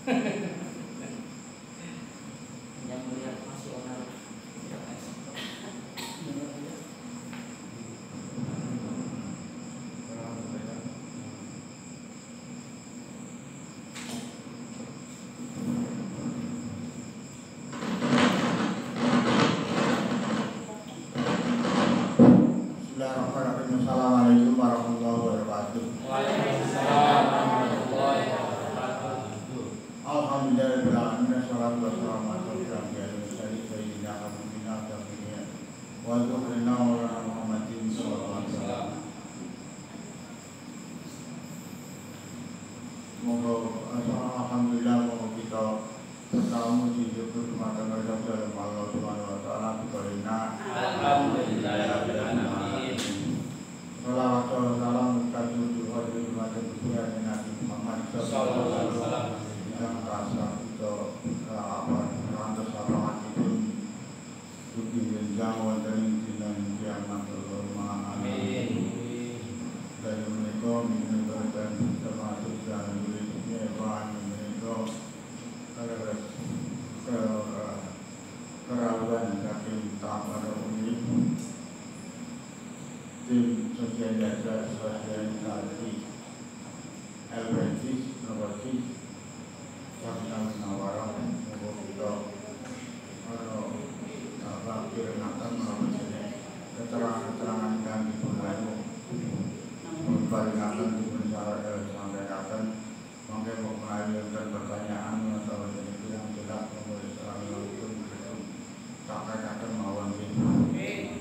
Yang melihat nasional. Assalamualaikum warahmatullahi wabarakatuh. Waalaikumsalam warahmatullahi wabarakatuh. Alhamdulillahirabbil alamin wassalatu wassalamu ala sayyidina wa nabiyina Muhammadin sallallahu alaihi wasallam. Moga alhamdulillah moga kita bertamu di rumah tangga Allah Subhanahu wa taala karena Alhamdulillahirabbil alamin. Salawat salam katuju hadirin hadirin Nabi Muhammad sallallahu alaihi wasallam yang rasa kita rantos salamat itu budi jenjang wonten dinten kiamat amin. Dari mereka minta termasuk dan muridnya bahan mereka kerawan kaki tamar ini tim sosialisasi LPG inovasi Sarjana Munawarah untuk kita kiranakan melalui keterangan dan dibungayu membalikkan dipenjara sampaikan mungkin mengajukan pertanyaan atau itu yang tidak menulis itu sampaikan mawon ini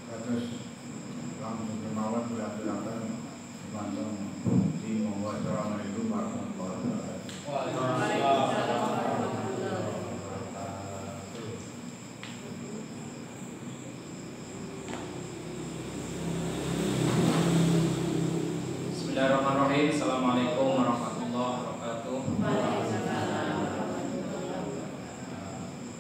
terus langsung kemauan bilang-bilang langsung di membuat orang itu Bismillahirrahmanirrahim. Assalamualaikum warahmatullahi wabarakatuh.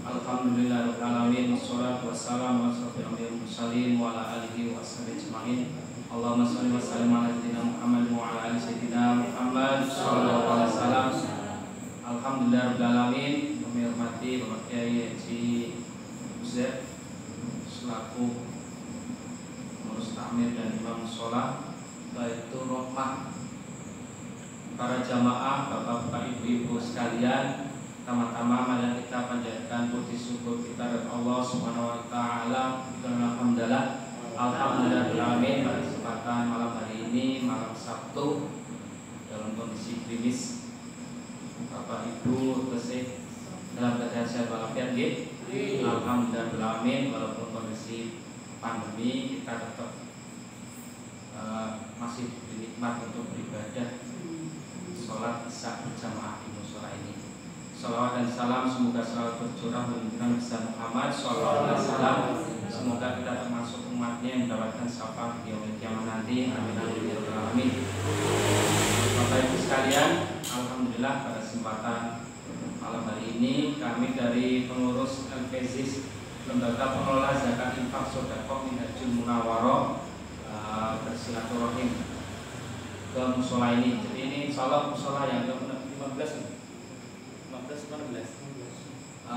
Alhamdulillahirabbil alamin wassalatu wassalamu ala asyrofil anbiya'i wal mursalin wa ala alihi wa sahbihi ajmain. Allahumma shalli wa sallim ala sayyidina Muhammad wa ala ali sayyidina Muhammad sallallahu alaihi wasallam. Alhamdulillahirabbil alamin. Kami hormati Bapak Kiai Haji Uzzair selaku pengurus takmir dan imam shalah Baitur Rahmah. Para jamaah, bapak-bapak, ibu-ibu sekalian, pertama-tama mari kita panjatkan puji syukur kita kepada Allah Subhanahu wa taala. Alhamdulillah pada kesempatan malam hari ini, malam Sabtu, dalam kondisi klinis Bapak Ibu bersih dalam keadaan sehat walafiat nggih. Alhamdulillah walaupun kondisi pandemi kita tetap masih nikmat untuk beribadah sholat isya berjamaah di musola ini. Salawat dan salam semoga selalu tercurah menunjukkan Nabi Muhammad sallallahu alaihi wasallam. Semoga kita termasuk umatnya yang mendapatkan syafaat di yaumil kiamat nanti. Amin amin ya rabbal alamin. Bapak Ibu sekalian, alhamdulillah pada kesempatan malam hari ini kami dari pengurus LPZIS Lembaga Pengelola Zakat Infak Sedekah Minhajul Munawarah bersilaturahim ke musola ini. Jadi ini insyaallah musola yang ke-15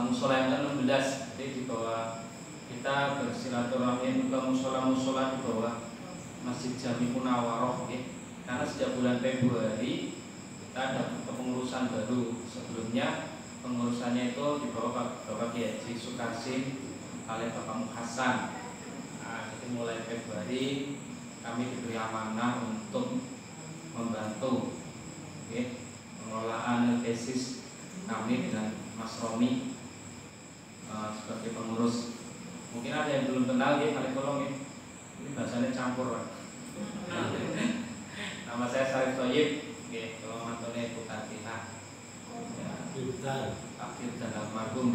musola yang ke-16. Jadi di bawah kita bersilaturahim ke musola-musola di bawah Masjid Jami Munawarah, karena sejak bulan Februari kita ada kepengurusan baru. Sebelumnya pengurusannya itu di bawah Bapak Kiai Haji Sukarsin oleh Bapak Muhasan. Jadi mulai Februari kami diberi amanah untuk membantu pengelolaan tesis kami dengan Mas Romi sebagai pengurus. Mungkin ada yang belum kenal kalian tolong ini bahasanya campur Pak. Nama saya Sarif Thoyib, kalau mantannya Ibu Kartina Pak Firdan almarhum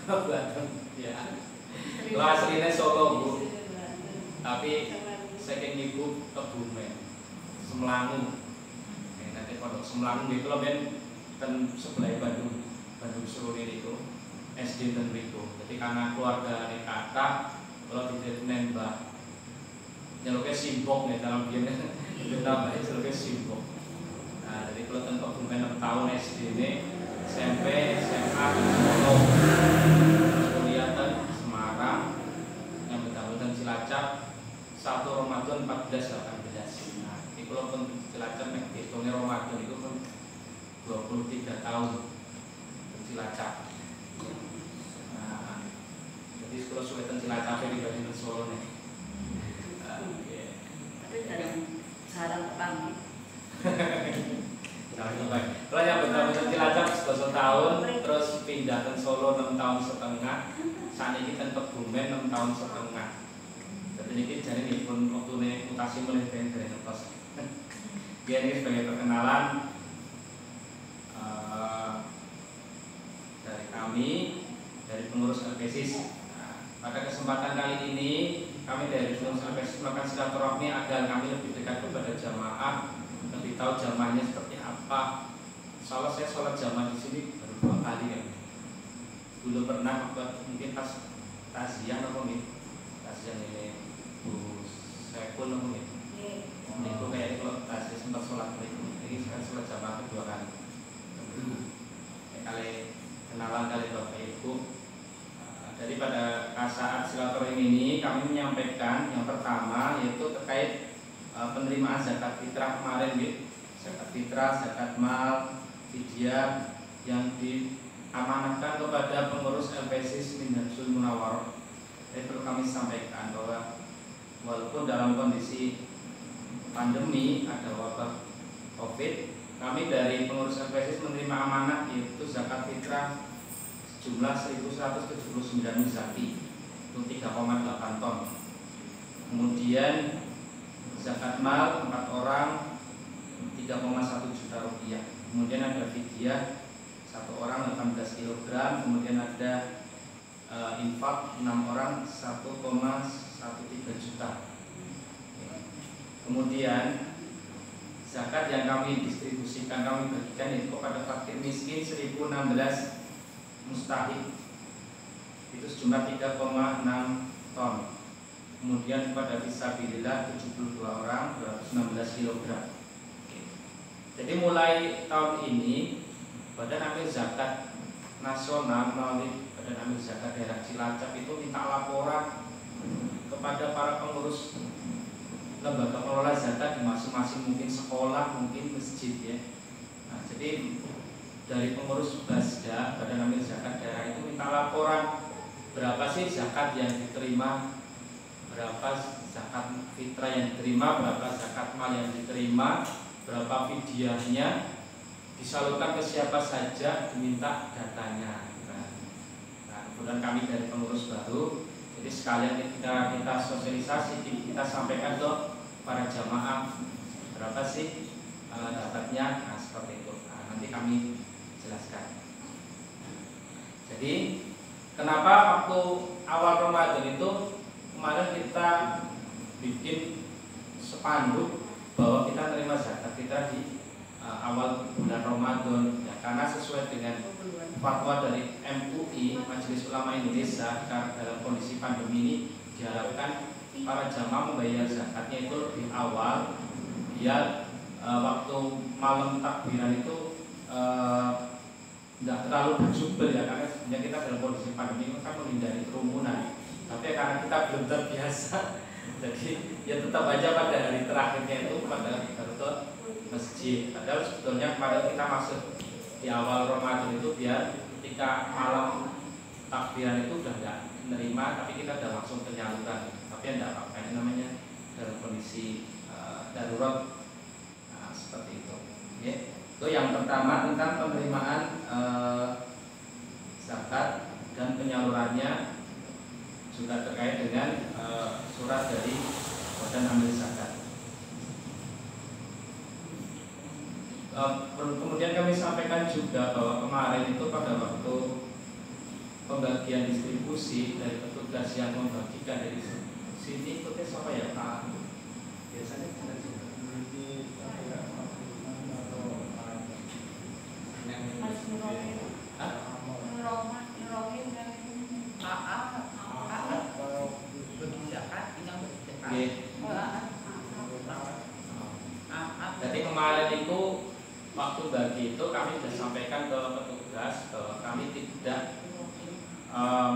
Buatan ya. Lo aslinya Solo Bu, tapi saking ibu Kebumen Semlangu. Nanti pondok Semlangu itu loh kan sebelah Bandung Seluruh itu SD dan Rico. Jadi karena keluarga ini kakak, kalau tidak nembak nyeluknya simbok nih dalam game itu namanya nyeluknya simbok. Nah, jadi kalau ten kebumen 6 tahun SD ini SMP, SMA, Solo, kuliah ten Semarang, yang betul-betul Cilacap 1 Ramadan 1418. Nah, ini kalau pun Cilacap nek hitungnya Ramadan itu pun 23 tahun Cilacap. Nah, jadi kalau suwe ten Cilacap dibanding Solo nih. Tapi jarang ketemu. Kalau yang betul-betul Cilacap 11 tahun, terus pindah ke Solo 6 tahun setengah, saat ini kan Kebumen 6 tahun setengah. Jadi ini jadi nih pun waktu ini mutasi mulai dari ngetos. Dia ini sebagai perkenalan dari kami, dari pengurus LPSIS. Nah, pada kesempatan kali ini kami dari pengurus LPSIS melakukan silaturahmi agar kami lebih dekat kepada jamaah, lebih tahu jamaahnya seperti apa. Soalnya saya sholat jamaah di sini baru 2 kali kan. Dulu pernah mungkin pas taziah atau nih, taziah ini Bu Sekun atau nih. Ini itu kayak kalau taziah sempat sholat ini sekarang sholat jamaah kedua kali. Kali kenalan kali Bapak Ibu. Jadi pada saat silaturahmi ini kami menyampaikan yang pertama yaitu terkait penerimaan zakat fitrah kemarin gitu. Zakat fitrah, zakat mal, fidyah yang diamanahkan kepada pengurus LPSIS Minhajul Munawwarah. Jadi perlu kami sampaikan bahwa walaupun dalam kondisi pandemi ada wabah COVID, kami dari pengurus LPSIS menerima amanah yaitu zakat fitrah jumlah 1.179 muzaki itu 3,8 ton. Kemudian zakat mal 4 orang 3,1 juta rupiah. Kemudian ada fidyah 1 orang 18 kg. Kemudian ada infak 6 orang 1,13 juta. Kemudian zakat yang kami distribusikan, kami bagikan itu kepada fakir miskin 1016 mustahik itu sejumlah 3,6 ton. Kemudian kepada fisabilillah 72 orang 216 kg. Jadi mulai tahun ini Badan Amil Zakat Nasional melalui Badan Amil Zakat Daerah Cilacap itu minta laporan kepada para pengurus lembaga pengelola zakat di masing-masing mungkin sekolah, mungkin masjid ya. Nah, jadi dari pengurus Basda Badan Amil Zakat Daerah itu minta laporan berapa sih zakat yang diterima, berapa zakat fitrah yang diterima, berapa zakat mal yang diterima, berapa fidyahnya, disalurkan ke siapa saja, diminta datanya. Nah, kemudian kami dari pengurus baru, jadi sekalian kita sosialisasi, kita sampaikan ke para jamaah berapa sih dapatnya, nah seperti itu. Nah, nanti kami jelaskan. Jadi kenapa waktu awal Ramadan itu kemarin kita bikin spanduk bahwa kita terima zakat fitrah di awal bulan Ramadan ya, karena sesuai dengan fatwa dari MUI Majelis Ulama Indonesia karena dalam kondisi pandemi ini diharapkan para jamaah membayar zakatnya itu lebih awal biar waktu malam takbiran itu tidak terlalu berjubel ya, karena sebenarnya kita dalam kondisi pandemi kan menghindari kerumunan, tapi karena kita belum terbiasa jadi ya tetap aja pada hari terakhirnya itu pada baru ke masjid. Padahal sebetulnya kemarin kita masuk di awal Ramadan itu biar ketika malam takbiran itu udah nggak menerima, tapi kita udah langsung penyaluran. Tapi tidak apa-apa, ini namanya dalam kondisi darurat. Nah, seperti itu. Ya. Itu yang pertama tentang penerimaan zakat dan penyalurannya, juga terkait dengan surat dari Badan Amil Zakat. Kemudian kami sampaikan juga bahwa kemarin itu pada waktu pembagian distribusi dari petugas yang membagikan dari sini, ikutnya siapa ya Pak? Biasanya kita juga jadi kemarin itu waktu bagi itu kami sudah sampaikan ke petugas bahwa kami tidak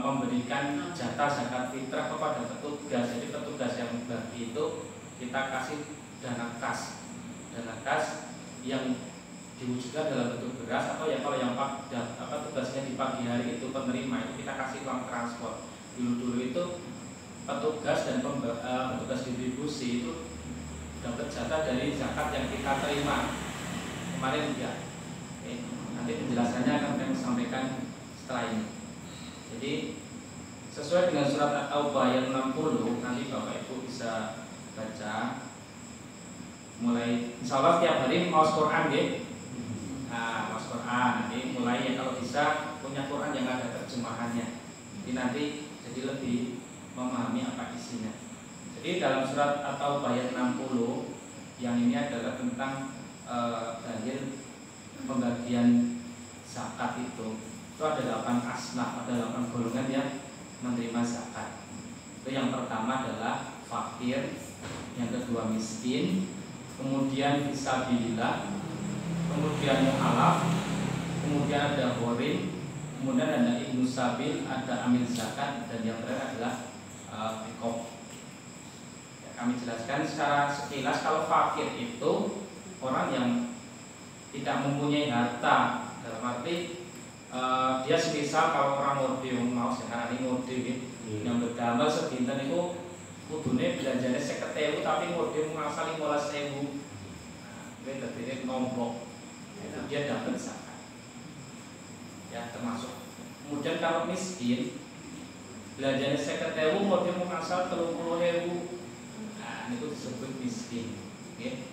memberikan jatah zakat fitrah kepada petugas. Jadi petugas yang bagi itu kita kasih dana kas yang diwujudkan dalam bentuk beras, atau ya kalau yang tugasnya di pagi hari itu penerima itu kita kasih uang transport. Dulu itu petugas dan petugas distribusi itu dapat jatah dari zakat yang kita terima kemarin ya. Nanti penjelasannya akan kami sampaikan setelah ini. Jadi sesuai dengan surat At-Taubah ayat 60, nanti Bapak Ibu bisa baca mulai, insya Allah tiap hari maos Quran ya. Nah, maos Quran nanti mulai ya, kalau bisa punya Quran yang ada terjemahannya. Jadi nanti jadi lebih memahami apa isinya. Jadi dalam surat At-Taubah ayat 60 yang ini adalah tentang dalil pembagian zakat itu ada 8 asnaf, ada 8 golongan yang menerima zakat. Itu yang pertama adalah fakir, yang kedua miskin, kemudian fisabilillah, kemudian mu'alaf, kemudian ada gharim, kemudian ada ibnu sabil, ada amil zakat, dan yang terakhir adalah fiqh. Ya, kami jelaskan secara sekilas. Kalau fakir itu orang yang tidak mempunyai harta, dalam arti dia semisal kalau orang mode mau sekarang ini mode yang berdamel sedinten itu kudune belanjanya 50.000 tapi mode mengasal 15.000. Nah, itu tadi nomplok. Itu dia dapat zakat. Ya, termasuk. Kemudian kalau miskin belanjanya 50.000 mode mengasal 30.000. Nah, itu disebut miskin. Oke.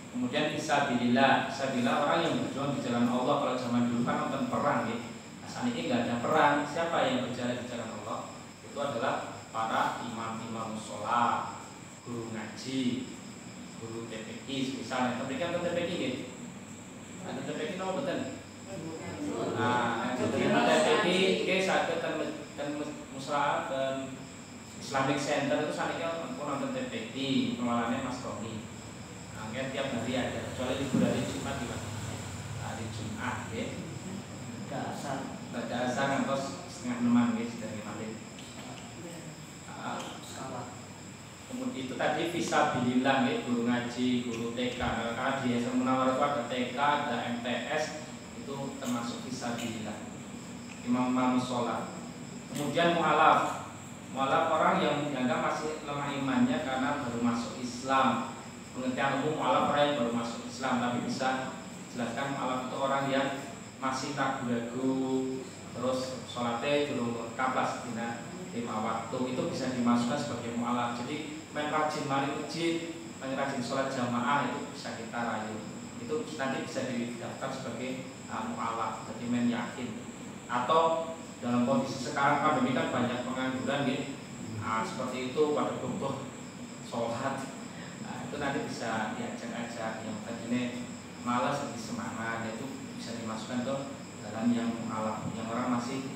Kemudian fisabilillah orang yang berjuang di jalan Allah. Kalau zaman dulu kan nonton perang ya. Nah, saat ini nggak ada perang. Siapa yang berjalan di jalan Allah? Itu adalah para imam-imam sholat, guru ngaji, guru TPQ misalnya. Tapi kan TPQ ya. Ada TPQ nomor betul. Nah, TPQ ke saat dan musyawarah dan Islamic Center itu saat ini nonton TPQ pengelolaannya Mas Roni. Tiap hari ada, kecuali libur hari Jumat di hari Jumat ya. Baca asar ngantos setengah 6 guys dari Malik. Kemudian itu tadi fisabilillah ya, guru ngaji, guru TK. Karena di Yayasan Munawwarah itu ada TK, ada MTS, itu termasuk fisabilillah. Imam sholat. Kemudian mu'alaf orang yang dianggap masih lemah imannya karena baru masuk Islam. Pengertian umum mu'alaf orang yang baru masuk Islam, tapi bisa jelaskan mu'alaf itu orang yang masih ragu-ragu, terus sholatnya belum lengkap lah setina 5 waktu, itu bisa dimasukkan sebagai mu'alaf. Jadi main rajin mari masjid, main rajin sholat jamaah itu bisa kita rayu, itu nanti bisa didaftar sebagai mu'alaf, jadi main yakin. Atau dalam kondisi sekarang pandemi kan banyak pengangguran gitu, seperti itu pada butuh sholat. Itu nanti bisa diajak-ajak yang tadinya malas lebih semangat, itu bisa dimasukkan ke dalam yang mu'alaf, yang orang masih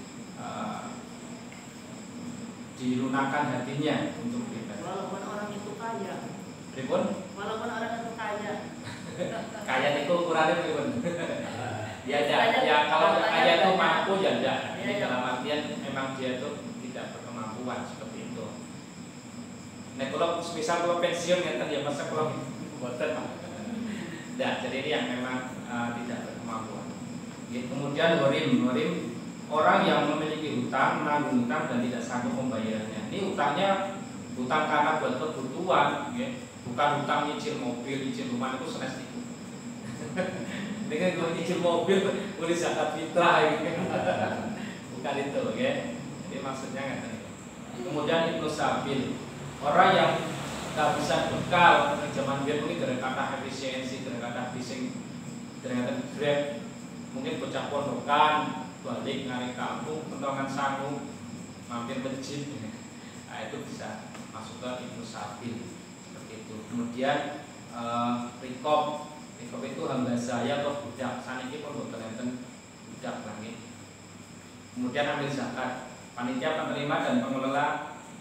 dilunakan hatinya untuk beribadah. Walaupun orang itu kaya. Pripun? Walaupun orang itu kaya. Kaya itu ukurannya pripun? Ya kalau kaya itu mampu ya enggak. Ini dalam artian memang dia itu tidak berkemampuan seperti itu. Nek kalau misal kalau pensiun ngeten ya masa kalau boten. Nah, jadi ini yang memang tidak berkemampuan. Kemudian gharim orang yang memiliki hutang, menanggung hutang dan tidak sanggup membayarnya. Ini hutangnya hutang karena buat kebutuhan, ya. Bukan hutang nyicil mobil, nyicil rumah itu senes itu. Dengan gue nyicil mobil, boleh zakat fitrah, gitu. Bukan itu, ya. Jadi maksudnya nggak. Kemudian ibnu sabil, orang yang nggak bisa bekal zaman biar mungkin dari kata efisiensi, dari kata bising, dari kata grab, mungkin bocah pondokan, balik ngarik kampung, pentongan sangu, mampir masjid, nah itu bisa masuk ke ibnu sabil seperti itu. Kemudian rikop itu hamba saya atau budak, saniki pun boten budak lagi. Kemudian ambil zakat, panitia penerima dan pengelola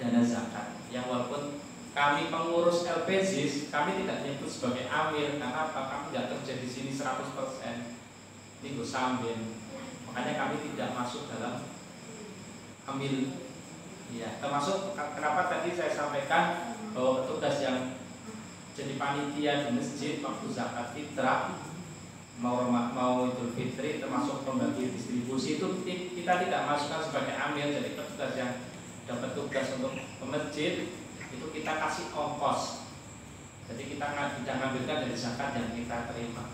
dana zakat. Yang walaupun kami pengurus LPZIS, kami tidak menyebut sebagai amil karena apa? Kami tidak kerja di sini 100%. ini gue sambil. Makanya kami tidak masuk dalam ambil. Ya, termasuk kenapa tadi saya sampaikan bahwa petugas yang jadi panitia di masjid waktu zakat fitrah mau Idul Fitri termasuk pembagi distribusi itu kita tidak masukkan sebagai amil. Jadi petugas yang dapat tugas untuk ke masjid itu kita kasih ongkos. Jadi kita tidak ngambilkan dari zakat yang kita terima.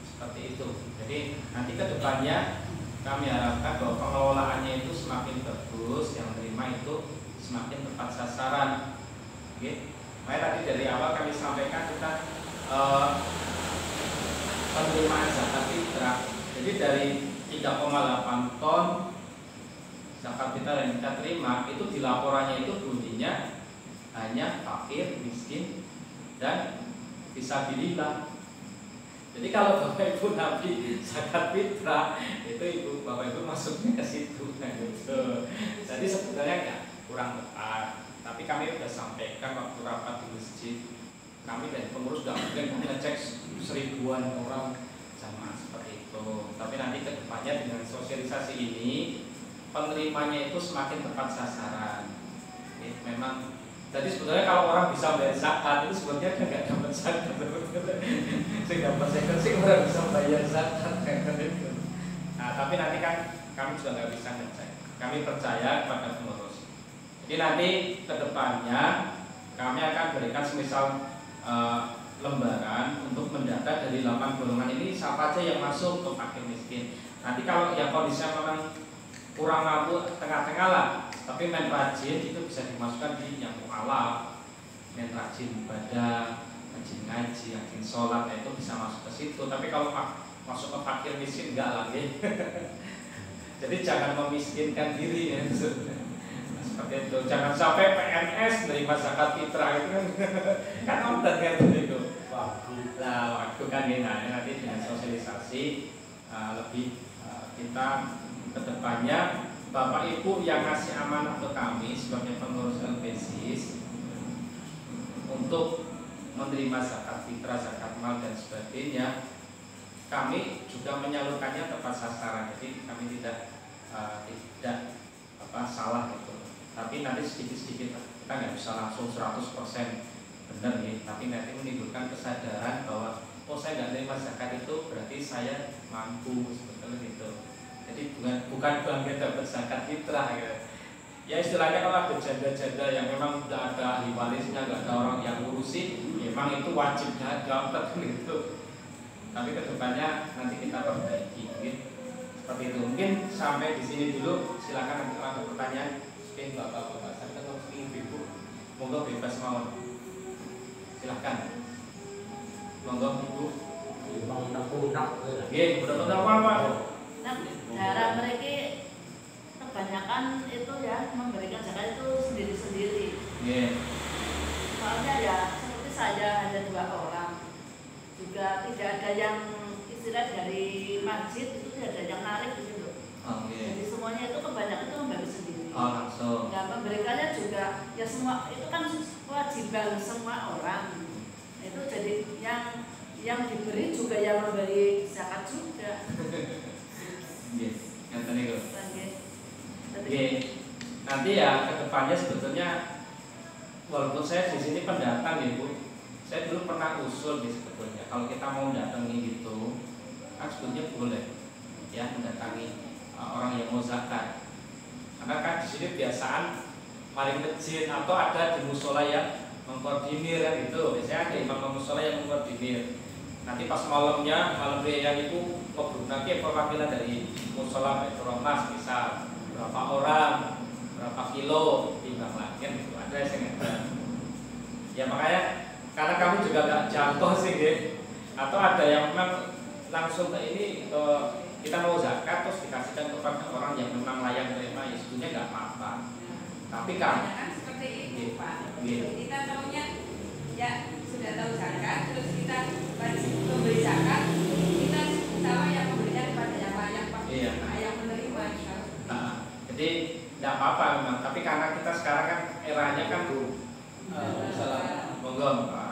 Seperti itu. Jadi nanti ke depannya kami harapkan bahwa pengelolaannya itu semakin bagus, yang terima itu semakin tepat sasaran. Oke. Makanya tadi dari awal kami sampaikan tentang penerimaan zakat fitrah. Jadi dari 3,8 ton zakat fitrah yang kita terima itu di laporannya itu bunyinya hanya fakir, miskin, dan fisabilillah. Jadi kalau Bapak Ibu nabi zakat fitrah itu Ibu Bapak Ibu masuknya ke situ. Nah, gitu. Jadi sebenarnya nggak kurang tepat. Tapi kami sudah sampaikan waktu rapat di masjid. Kami dari pengurus sudah mungkin ngecek 1000-an orang jamaah seperti itu. Tapi nanti ke depannya dengan sosialisasi ini penerimanya itu semakin tepat sasaran. Memang jadi sebenarnya kalau orang bisa bayar zakat itu sebenarnya kan nggak dapat zakat. Sehingga dapat sih orang bisa bayar zakat. Nah, tapi nanti kan kami juga nggak bisa ngecek. Kami percaya kepada pengurus. Jadi nanti ke depannya kami akan berikan semisal lembaran untuk mendata dari 8 golongan ini siapa aja yang masuk ke fakir miskin. Nanti kalau yang kondisinya memang kurang mampu tengah-tengah lah, tapi main rajin itu bisa dimasukkan di yang mualaf, main rajin ibadah, rajin ngaji, rajin sholat, itu bisa masuk ke situ. Tapi kalau masuk ke fakir miskin enggak lagi. Jadi jangan memiskinkan diri ya. Seperti itu. Jangan sampai PNS menerima zakat fitrah itu kan konten kan itu. Nah, waktu kan ini nanti dengan sosialisasi lebih kita kedepannya Bapak Ibu yang ngasih amanah ke kami sebagai pengurus LPSIS untuk menerima zakat fitrah, zakat mal dan sebagainya, kami juga menyalurkannya tepat sasaran. Jadi kami tidak salah gitu. Tapi nanti sedikit-sedikit kita nggak bisa langsung 100% benar nih. Tapi nanti menimbulkan kesadaran bahwa oh saya nggak menerima zakat itu berarti saya mampu seperti itu. Jadi bukan bangga dapat zakat fitrah gitu. Ya istilahnya kalau ada janda-janda yang memang tidak ada ahli warisnya, nggak ada orang yang ngurusi, memang itu wajib dapat gitu. Tapi kedepannya nanti kita perbaiki gitu. Seperti itu. Mungkin sampai di sini dulu. Silakan nanti ada pertanyaan. Oke, Bapak-bapak, saya kan harus ibu. Monggo bebas mawon. Silakan. Monggo Ibu. Nggih, bener-bener apa? Nah, darah mereka kebanyakan itu ya memberikan zakat itu sendiri-sendiri. Soalnya ya seperti saya ada 2 orang, juga tidak ada yang istilah dari masjid itu tidak ada yang narik gitu. Jadi semuanya itu kebanyakan itu membagi sendiri. Langsung. Dan memberikannya juga ya semua itu kan kewajiban semua orang. Itu jadi yang diberi juga yang memberi zakat juga. Nanti ya kedepannya sebetulnya walaupun saya di sini pendatang ya Bu, saya dulu pernah usul nih sebetulnya kalau kita mau datangi gitu, kan sebetulnya boleh ya mendatangi orang yang mau zakat. Karena kan di sini kebiasaan mari masjid atau ada di musola yang mengkoordinir kan gitu. Biasanya ada imam musola yang mengkoordinir. Nanti pas malam yang itu nanti perwakilan dari musola Baitur Rahmah misal berapa orang, berapa kilo timbang lagi kan gitu. Ada yang ada. Ya makanya karena kami juga nggak jatuh sih gitu. Atau ada yang memang langsung ke ini kita mau zakat terus dikasihkan kepada orang yang memang layak menerima, ya sebetulnya nggak apa-apa. Tapi kan seperti itu Pak. Kita tahunya ya sudah tahu zakat, terus kita memberi zakat, kita tahu yang memberinya kepada yang layak Pak. Yang menerima. Jadi nggak apa-apa memang. Tapi karena kita sekarang kan eranya kan salah monggo Pak.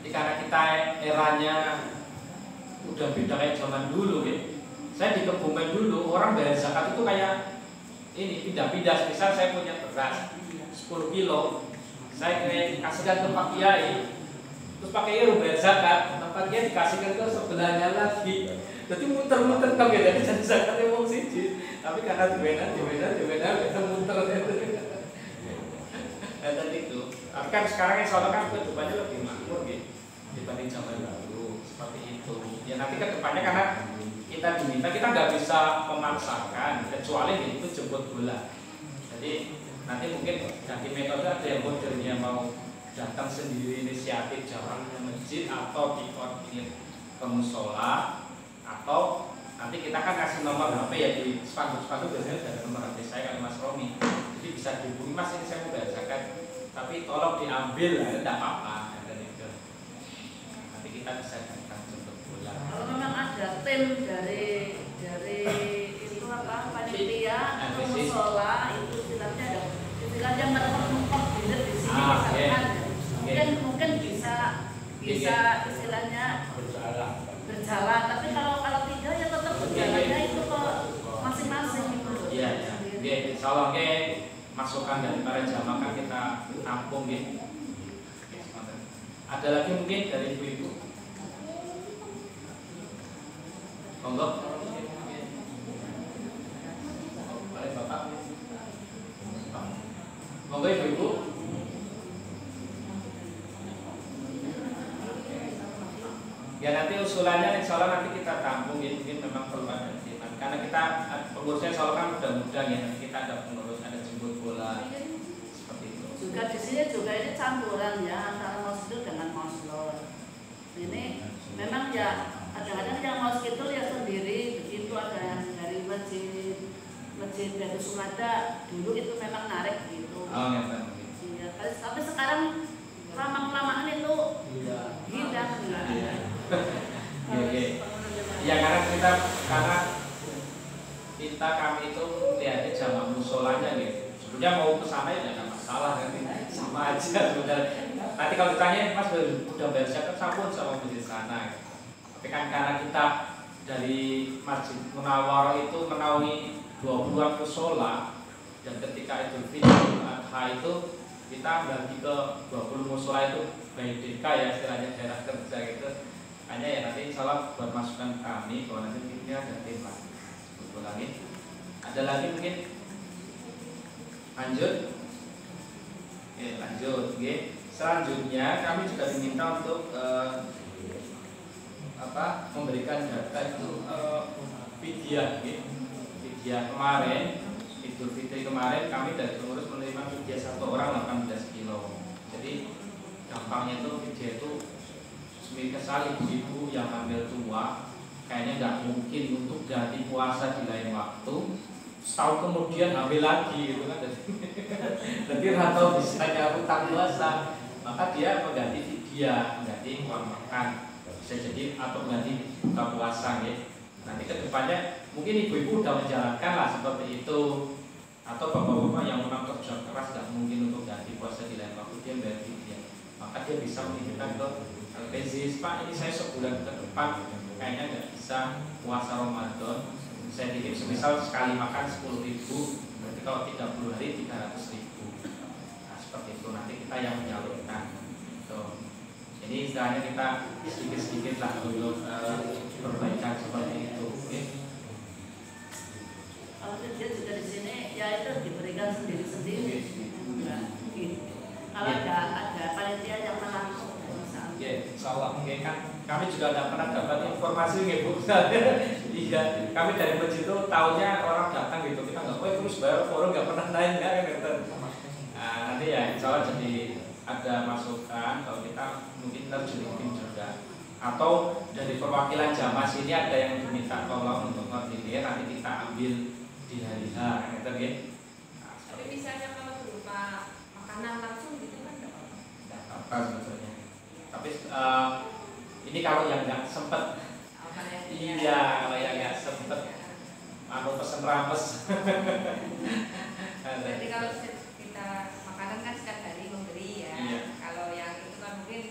Jadi karena kita eranya udah beda kayak zaman dulu ya. Saya di Kebumen dulu orang bayar zakat itu kayak ini pindah-pindah. Misal saya punya beras 10 kilo, saya kasihkan ke Pak Kiai, terus Pak Kiai bayar zakat, Pak Kiai dikasihkan ke sebelahnya lagi. Jadi muter-muter kan beda jadi zakatnya wong siji. Tapi karena di Medan kita muter. Dan itu. Tapi kan sekarang yang soalnya kan kedepannya lebih makmur gitu dibanding zaman dulu seperti itu. Ya nanti kedepannya karena kita diminta, kita nggak bisa memaksakan kecuali itu jemput bola. Jadi nanti mungkin ganti metode, ada yang modelnya mau datang sendiri inisiatif jalan ke masjid atau dikoordinir ke musola, atau nanti kita kan kasih nomor HP ya di spanduk-spanduk biasanya ada nomor HP saya kalau Mas Romi, jadi bisa dihubungi, Mas ini saya mau bayar zakat tapi tolong diambil lah, tidak apa-apa. Nanti kita bisa datang jemput bola. Kalau memang ada tim dari itu apa panitia atau musola itu istilahnya mereka mengkoordinir di sini misalkan mungkin bisa istilahnya berjalan, tapi kalau tidak ya tetap berjalannya itu ke masing-masing gitu. Iya. Insyaallah masukan dari para jamaah kan kita tampung ya. Ada lagi mungkin dari ibu-ibu? Monggo. Oleh Bapak. Monggo ibu-ibu. Ya nanti usulannya insya Allah nanti kita tampung ya, mungkin memang perlu ada tim. Karena kita pengurusnya insya Allah kan mudah-mudahan ya, nanti kita ada pengurus, ada jemput bola seperti itu. Juga di sini juga ini campuran ya antara masjid dengan moslor. Ini memang ya kadang-kadang yang masjid itu ya sendiri begitu, ada yang dari masjid Baitul Sumada dulu itu memang narik gitu. Oh ya. Iya, tapi sekarang lama-lamaan itu hilang. Oke. Ya karena kami itu lihatnya jamaah musolanya gitu. Sebenarnya mau ke sana ya tidak ada masalah kan, sama aja sebenarnya. Nanti kalau ditanya Mas udah bayar zakat sabun sama di sana. Gitu. Tapi kan karena kita dari Masjid Munawwarah itu menaungi 20-an musola, dan ketika Idul Fitri Adha itu kita bagi ke 20 musola itu BDK ya istilahnya daerah kerja gitu. Hanya ya nanti insya Allah buat masukan kami bahwa nanti ini ada tim lah. Lagi. Ada lagi mungkin? Lanjut. Oke, lanjut. Oke. Selanjutnya kami juga diminta untuk memberikan data itu fidyah. Fidyah kemarin Idul Fitri kemarin kami dari pengurus menerima fidyah 1 orang 18 kilo. Jadi gampangnya itu fidyah itu sekali ibu-ibu yang hamil tua kayaknya nggak mungkin untuk ganti puasa di lain waktu, setahun kemudian hamil lagi gitu kan. Jadi atau bisa hutang puasa, maka dia mengganti fidyah, mengganti uang makan, bisa jadi atau mengganti buka puasa ya. Nanti kedepannya mungkin ibu-ibu udah menjalankan lah seperti itu, atau bapak-bapak yang memang kerja keras nggak mungkin untuk ganti puasa di lain waktu, dia bayar fidyah, maka dia bisa mengirimkan ke LPZ, Pak ini saya sebulan ke depan kayaknya nggak bisa puasa Ramadan, saya titip semisal sekali makan 10.000, berarti kalau 30 hari 300.000. Nah seperti itu nanti kita yang menyalurkan. Jadi istilahnya kita sedikit-sedikit lah untuk perbaikan seperti itu. Kalau dia juga di sini ya itu diberikan sendiri-sendiri. Kalau ada panitia yang melakukan. Insyaallah kan kami juga tidak pernah dapat informasi nggih Bu. Iya, kami dari masjid itu tahunya orang datang gitu, kita nggak terus bayar forum nggak pernah nanya gitu. Nah, nanti ya insyaallah jadi ada masukan kalau kita mungkin terjun tim juga, atau dari perwakilan jamaah sini ada yang diminta tolong untuk koordinir, nanti kita ambil di hari H gitu ya. Tapi misalnya kalau berupa makanan langsung gitu kan enggak apa sebetulnya. Tapi ini kalau yang nggak sempet, iya kalau yang nggak sempet, aku pesen rames. Jadi kalau kita makanan kan setiap hari memberi ya. Iya. Kalau yang itu kan mungkin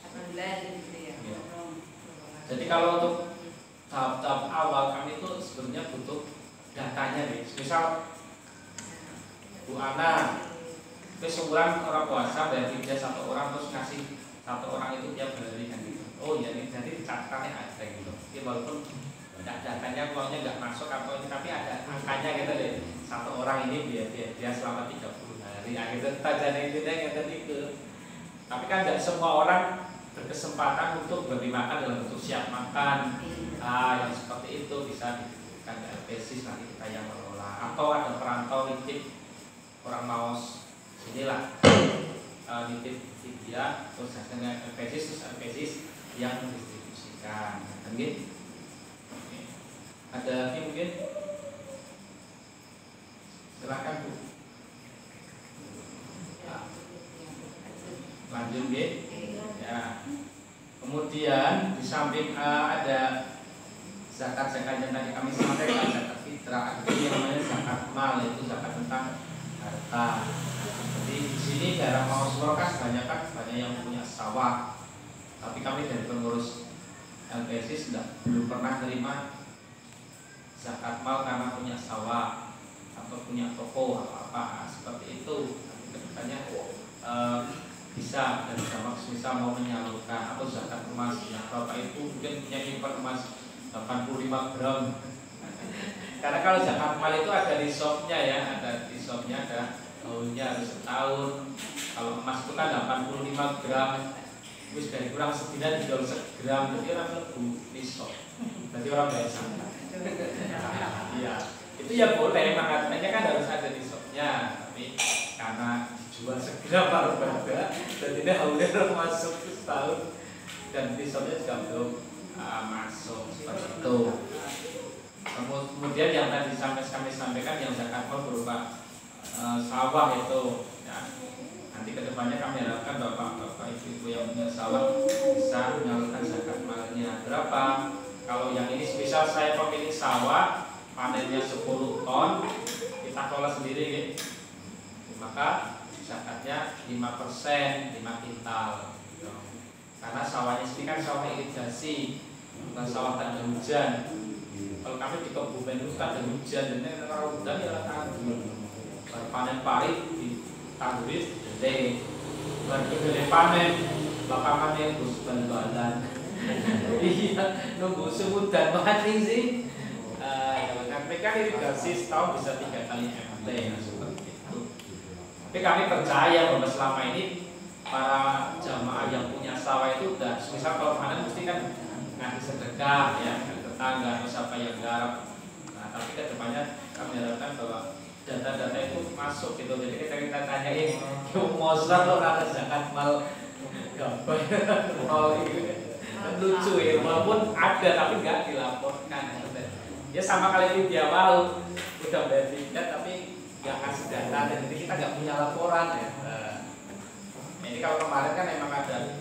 alhamdulillah Jadi kalau untuk tahap-tahap awal kami itu sebenarnya butuh datanya nih. Misal Bu Ana, itu sebulan orang puasa dari dia satu orang terus ngasih satu orang itu tiap hari kan gitu. Oh ya ini jadi catatannya ada gitu. Jadi walaupun datanya uangnya nggak masuk atau ini tapi ada angkanya gitu deh. Satu orang ini dia selama 30 hari. Akhirnya tajanya itu gitu. Tapi kan nggak semua orang berkesempatan untuk beri makan dalam bentuk siap makan. Yang seperti itu bisa diberikan ke LPSIS, nanti kita yang mengelola. Atau ada perantau nitip orang Laos inilah nitip dia terus hasilnya LPSIS, terus LPSIS yang mendistribusikan. Gitu. Ada lagi mungkin? Silakan Bu. Lanjut B. Ya. Kemudian di samping ada zakat-zakat yang tadi kami sampaikan, zakat fitrah, ada yang namanya zakat mal, itu zakat tentang harta. Jadi di sini daerah Mausuro kan banyak yang punya sawah, tapi kami dari pengurus LPSIS belum pernah terima zakat mal karena punya sawah atau punya toko atau apa seperti itu. Tapi kedepannya bisa dan sama misal mau menyalurkan atau zakat emas yang Bapak Ibu mungkin punya nyimpan emas 85 gram. Karena kalau zakat mal itu ada di shopnya ya, ada di shopnya, ada tahunnya harus setahun. Kalau emas itu kan 85 gram, wis dari kurang sekian juga 1 gram, jadi orang lebih di shop. Jadi orang biasa. Iya, itu ya boleh, makanya kan harus ada di shopnya. Tapi karena dijual segram baru beda, dan tidak hampir masuk setahun, dan di shopnya juga belum masuk seperti itu. Kemudian yang tadi kami sampaikan yang zakat mal berupa sawah itu ya. Nanti kedepannya kami harapkan bapak-bapak ibu-ibu yang punya sawah bisa menyalurkan zakat malnya berapa. Kalau yang ini misal saya pemilik sawah panennya 10 ton kita kelola sendiri gitu. Maka zakatnya 5%, 5 kintal gitu. Karena sawahnya sendiri kan sawah irigasi, bukan sawah tanda hujan. Kalau kami di Kebumen itu tanda hujan, dan kalau hujan ya tanggul. Panen pari di tanggul gede, gede panen, belakangannya terus bal-balan. Iya, nunggu semudah mati sih. Mereka irigasi setahun bisa 3 kali MT seperti itu. Tapi kami percaya bahwa selama ini para jamaah yang punya sawah itu udah, misal kalau panen mesti kan ngasih sedekah ya, tetangga atau siapa yang garap. Nah, tapi kedepannya kami harapkan bahwa data-data itu masuk gitu. Jadi kita tanyain, mosra lo ada zakat mal gambar nol gitu. Lucu ya, walaupun ada tapi nggak dilaporkan. Ya sama kali dia mau udah bayar tiket tapi nggak kasih data, dan jadi kita nggak punya laporan ya. Ini kalau kemarin kan emang ada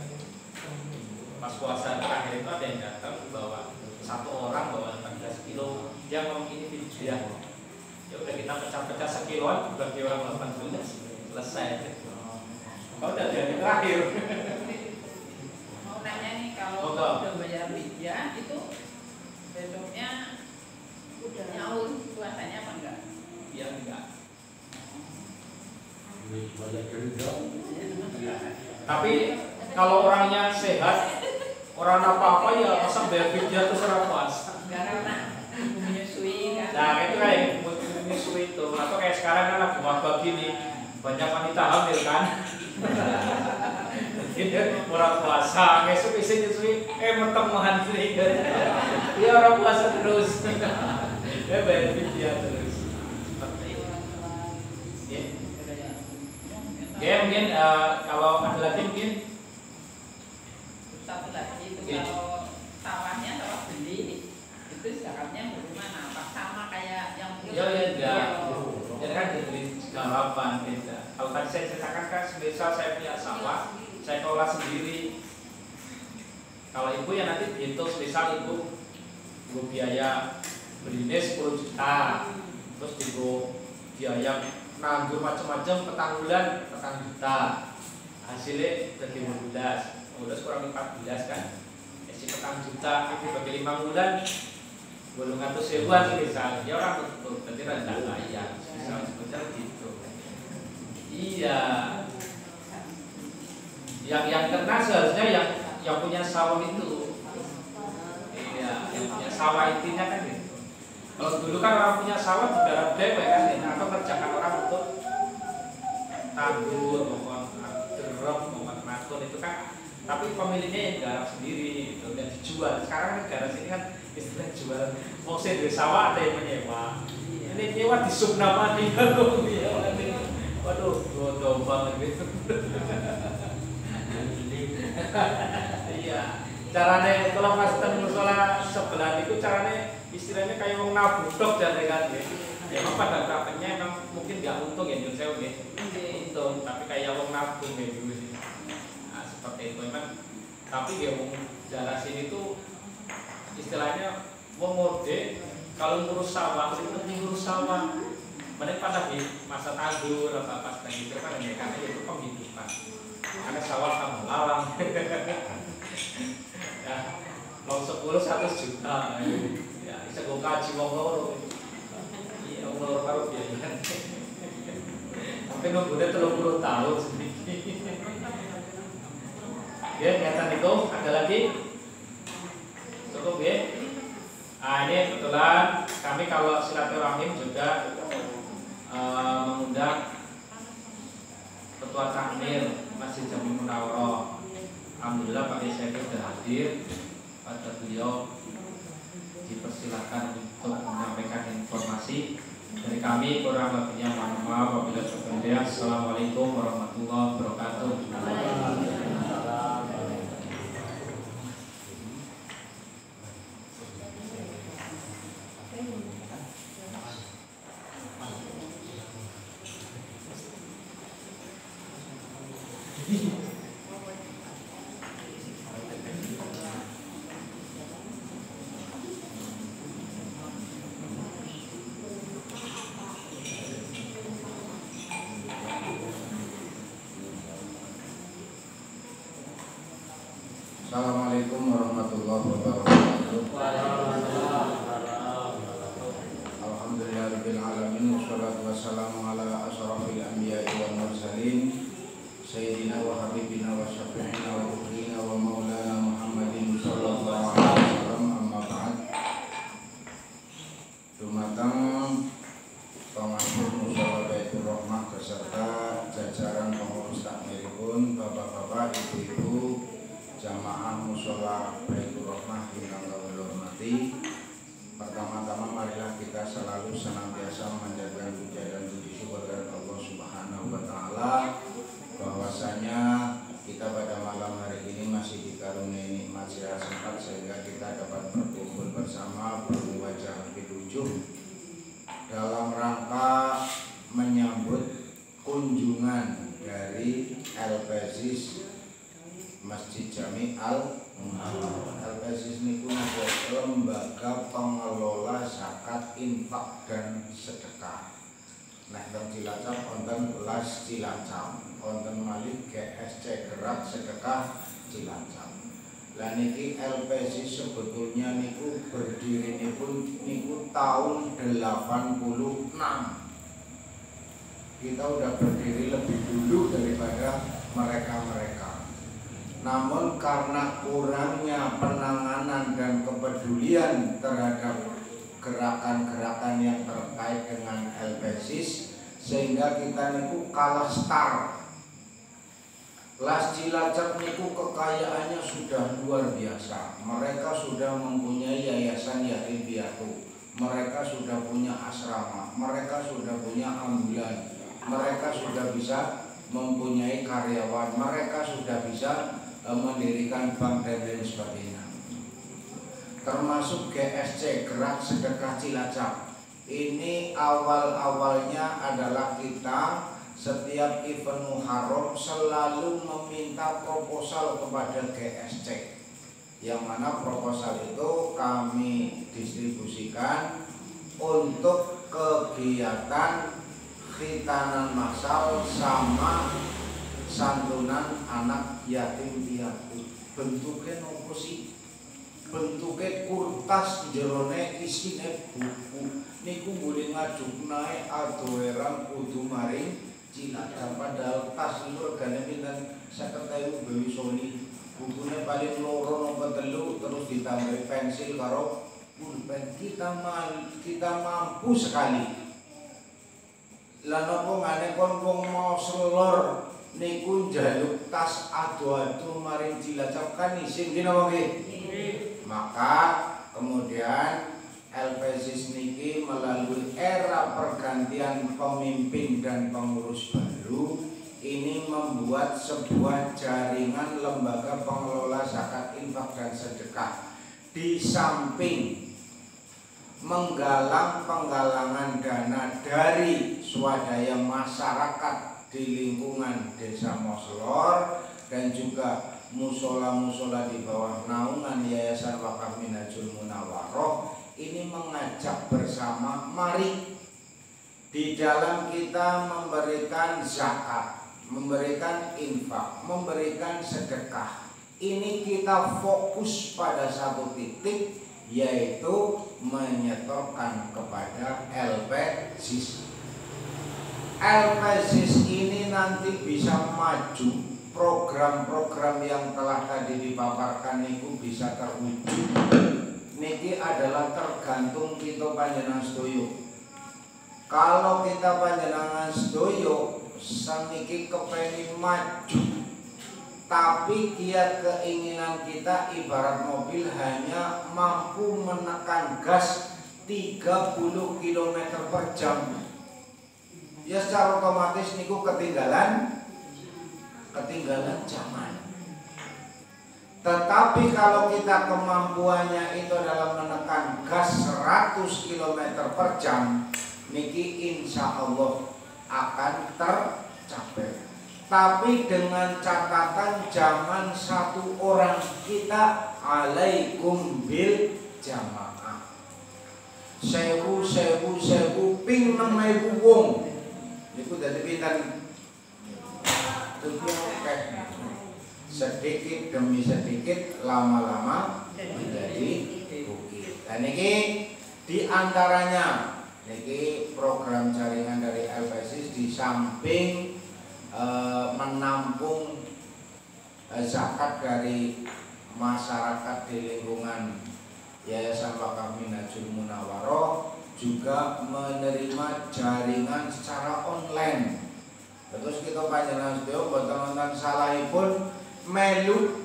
pas puasa terakhir itu ada yang datang bawa satu orang bawa 18 kilo, dia ngomong ini video ya udah kita pecah-pecah sekiloan bagi orang 18 selesai. Kalau udah jadi terakhir. Mau nanya nih, kalau udah bayar vidya itu besoknya udah nyaur puasanya apa enggak? Iya enggak. Tapi kalau orangnya sehat, orang apa-apa ya masa bayar vidya terus orang puasa. Karena menyusui kan. Nah itu kayak menyusui itu, atau kayak sekarang kan lagi wabah gini, banyak wanita hamil kan. Jadi orang puasa, besok isi nyusui, mertemuan sih. Dia orang puasa terus. Dia bayar vidya terus. Seperti itu. Oke, mungkin kalau ada lagi mungkin Satu lagi itu kalau sawahnya sawah beli itu zakatnya bagaimana? Apa sama kayak yang ya enggak. Jadi kan diberi garapan beda. Kalau tadi saya ceritakan kan misal saya punya sawah, saya kelola sendiri. Kalau ibu ya nanti dihitung, misal ibu biaya belinya 10 juta, terus ibu biaya nanggur macam-macam petang juta, hasilnya jadi 15 kurang 14 kan, isi 4 juta itu bagi 5 bulan 800.000 ini misalnya ya orang tutup berarti rendah bayar misalnya seperti gitu. Iya, yang kena seharusnya yang punya sawah itu. Iya, yang punya sawah intinya kan gitu. Kalau dulu kan orang punya sawah digarap dewek kan ya, atau kerjakan orang untuk tanggul, pohon jeruk, pohon makun itu kan, tapi pemiliknya yang garap sendiri gitu, dan dijual. Sekarang kan garap sini kan istilah jual, mau di sawah ada yang menyewa, ini nyewa di subnama nih kalau dia, waduh, bodoh banget gitu. Iya, caranya kalau pas musola sebelah itu caranya istilahnya kayak mau nabudok jadi kan ya. Emang pada prakteknya emang mungkin nggak untung ya nyun sewu ya. Untung, tapi kayak wong nabung ya dulu sih. Nah, seperti itu emang. Tapi ya wong daerah sini tuh istilahnya wong mode kalau ngurus sawah itu penting ngurus sawah. Mending pada di masa tangguh atau pas gitu kan ya, karena itu penghidupan. Karena sawah kamu lalang. Ya, mau 10 100 juta. Ya, bisa gue kaji wong loro. Iya, wong loro karo biaya. Tapi nunggunya 30 tahun sedikit. Ya, nyata itu ada lagi. Cukup ya. Nah, ini kebetulan kami kalau silaturahim juga mengundang Ketua Takmir Masjid Jami Munawwarah. Alhamdulillah Pak Yesaya sudah hadir. Pada beliau dipersilakan untuk menyampaikan informasi dari kami. Kurang lebihnya mohon maaf apabila terkendala. Assalamualaikum warahmatullahi wabarakatuh. Assalamualaikum warahmatullahi wabarakatuh. Alhamdulillahirabbil alamin wassalatu wassalamu ala asyrafil anbiya'i wal mursalin sayyidina wa habibina wa syafi'ina wa dhukrina wa maulana Muhammadin sallallahu alaihi wasallam. Amma ba'd. Dumateng pengasuh mushola Baitur Rahmah beserta jajaran pengurus takmiripun, bapak-bapak, ibu-ibu jamaah mushola Baitur Rahmah ingkang kawula hormati. Pertama-tama marilah kita selalu senantiasa menjadikan puja dan puji syukur kepada Allah Subhanahu wa taala bahwasanya kita pada malam hari ini masih dikaruniai nikmat sehat sehingga kita dapat berkumpul bersama berwajah bilujuh dalam rangka menyambut kunjungan dari LPSIS Masjid Jami Al-Munawwarah. LPSIS niku lembaga pengelola zakat, infak dan sedekah. Nek teng Cilacap wonten Las Cilacap, wonten malih GSC Gerak Sedekah Cilacap. Lah niki LPSIS sebetulnya niku berdirinipun niku tahun 86. Kita udah berdiri lebih dulu daripada mereka-mereka. Namun karena kurangnya penanganan dan kepedulian terhadap gerakan-gerakan yang terkait dengan LPSIS sehingga kita niku kalah start. Las Cilacap niku kekayaannya sudah luar biasa. Mereka sudah mempunyai yayasan yatim piatu. Mereka sudah punya asrama. Mereka sudah punya ambulan. Mereka sudah bisa mempunyai karyawan. Mereka sudah bisa mendirikan bank dan lain sebagainya. Termasuk GSC Gerak Sedekah Cilacap. Ini awal-awalnya adalah kita setiap event Muharram selalu meminta proposal kepada GSC, yang mana proposal itu kami distribusikan untuk kegiatan khitanan massal sama santunan anak yatim piatu. Bentuknya nopo sih? bentuke kurtas jerone isine buku niku boleh ngajuk naik adoeran kudu maring Cilacap padahal tas itu regane pinten 50.000 Dewi Sony bukunya paling loro nomor telu terus ditambah pensil karo pulpen kita mampu sekali lan apa ngene kon wong mau selor niku njaluk tas adu-adu maring Cilacap kan isin ki napa nggih maka kemudian LPSIS niki melalui era pergantian pemimpin dan pengurus baru ini membuat sebuah jaringan lembaga pengelola zakat, infak dan sedekah di samping menggalang penggalangan dana dari swadaya masyarakat di lingkungan Desa Moslor dan juga musola-musola di bawah naungan Yayasan Wakaf Minhajul Munawwaroh ini mengajak bersama mari di dalam kita memberikan zakat, memberikan infak, memberikan sedekah. Ini kita fokus pada satu titik yaitu menyetorkan kepada LPSIS. LPSIS ini nanti bisa maju, program-program yang telah tadi dipaparkan itu bisa terwujud. Niki adalah tergantung kita panjenengan sedoyo. Kalau kita panjenengan sedoyo saniki kepengin maju, tapi keinginan kita ibarat mobil hanya mampu menekan gas 30 km per jam. Ya secara otomatis niku ketinggalan zaman. Tetapi kalau kita kemampuannya itu dalam menekan gas 100 km per jam, niki insya Allah akan tercapai. Tapi dengan catatan jangan satu orang, kita alaikum bil jamaah. 1000 ping 6.000 wong. Niku dadi pinten? Sedikit demi sedikit lama-lama menjadi bukit. Dan ini diantaranya niki program jaringan dari LPSIS di samping menampung zakat dari masyarakat di lingkungan Yayasan Wakaf Minhajul Munawwaroh juga menerima jaringan secara online. Terus kita panjenengan sedaya boten wonten salahipun melu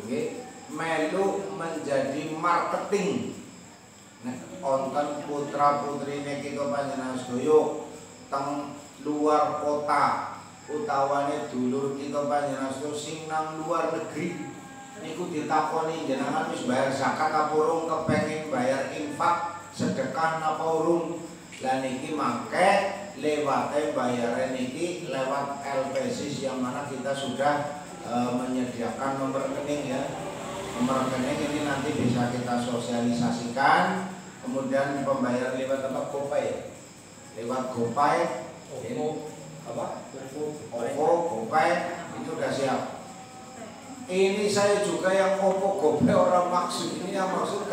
menjadi marketing. Nah, onten putra-putrine kita panjenengan sedaya teng luar kota utawane dulur kita panjenengan sedaya sing nang luar negeri niku ditakoni jenengan wis bayar zakat apa urung, kepengin bayar infak sedekah apa urung. Lah niki mangke lewate bayaran niki lewat LPSIS yang mana kita sudah menyediakan nomor rekening ya. Nomor rekening ini nanti bisa kita sosialisasikan. Kemudian pembayaran lewat apa? GoPay ya? Lewat GoPay, OVO, GoPay itu sudah siap. Ini saya juga yang OVO, GoPay orang maksud ini yang maksud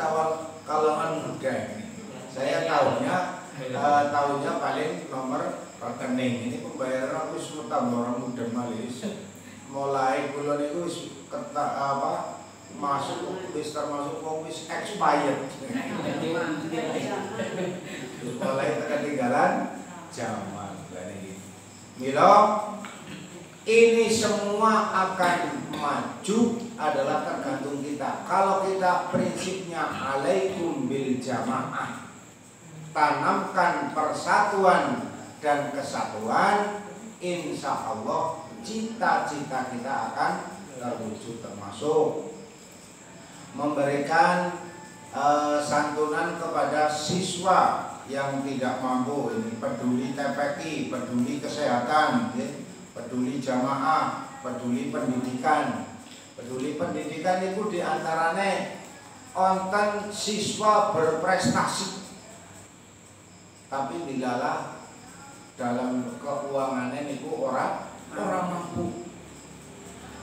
kalangan muda ini. Saya tahunya paling nomor rekening. Ini pembayaran aku semua tambah orang muda malis. Mulai bulan itu masuk wis termasuk wong wis expired. Mulai ketinggalan zaman ini. Milo ini semua akan maju adalah tergantung kita. Kalau kita prinsipnya alaikum bil jamaah, tanamkan persatuan dan kesatuan, insya Allah cita-cita kita akan terwujud, termasuk memberikan santunan kepada siswa yang tidak mampu. Ini peduli TPQ, peduli kesehatan, peduli jamaah, peduli pendidikan. Peduli pendidikan itu diantaranya onten siswa berprestasi, tapi dilalah dalam keuangannya niku orang mampu.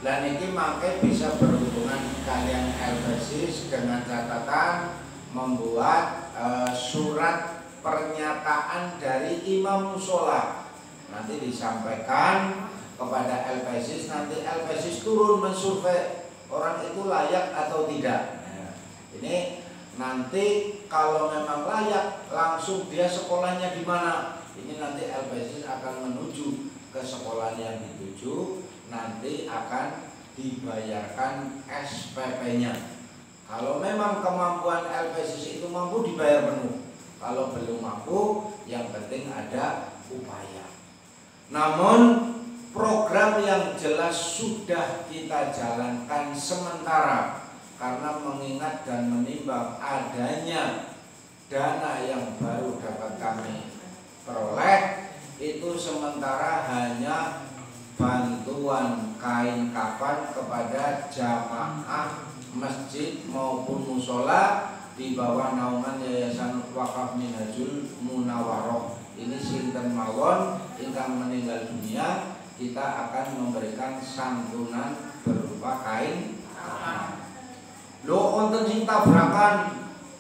Dan ini makanya bisa berhubungan kalian LPSIS dengan catatan membuat surat pernyataan dari imam musola. Nanti disampaikan kepada LPSIS, nanti LPSIS turun mensurvei orang itu layak atau tidak. Nah, ini nanti kalau memang layak, langsung dia sekolahnya di mana. Ini nanti LPSIS akan menuju ke sekolah yang dituju, nanti akan dibayarkan SPP-nya. Kalau memang kemampuan LPSIS itu mampu, dibayar penuh. Kalau belum mampu, yang penting ada upaya. Namun program yang jelas sudah kita jalankan sementara, karena mengingat dan menimbang adanya dana yang baru dapat kami peroleh, itu sementara hanya bantuan kain kafan kepada jamaah masjid maupun musola di bawah naungan Yayasan Wakaf Minhajul Munawaroh. Ini sinten mawon ingkang meninggal dunia, kita akan memberikan santunan berupa kain kafan. Lho wonten sing tabrakan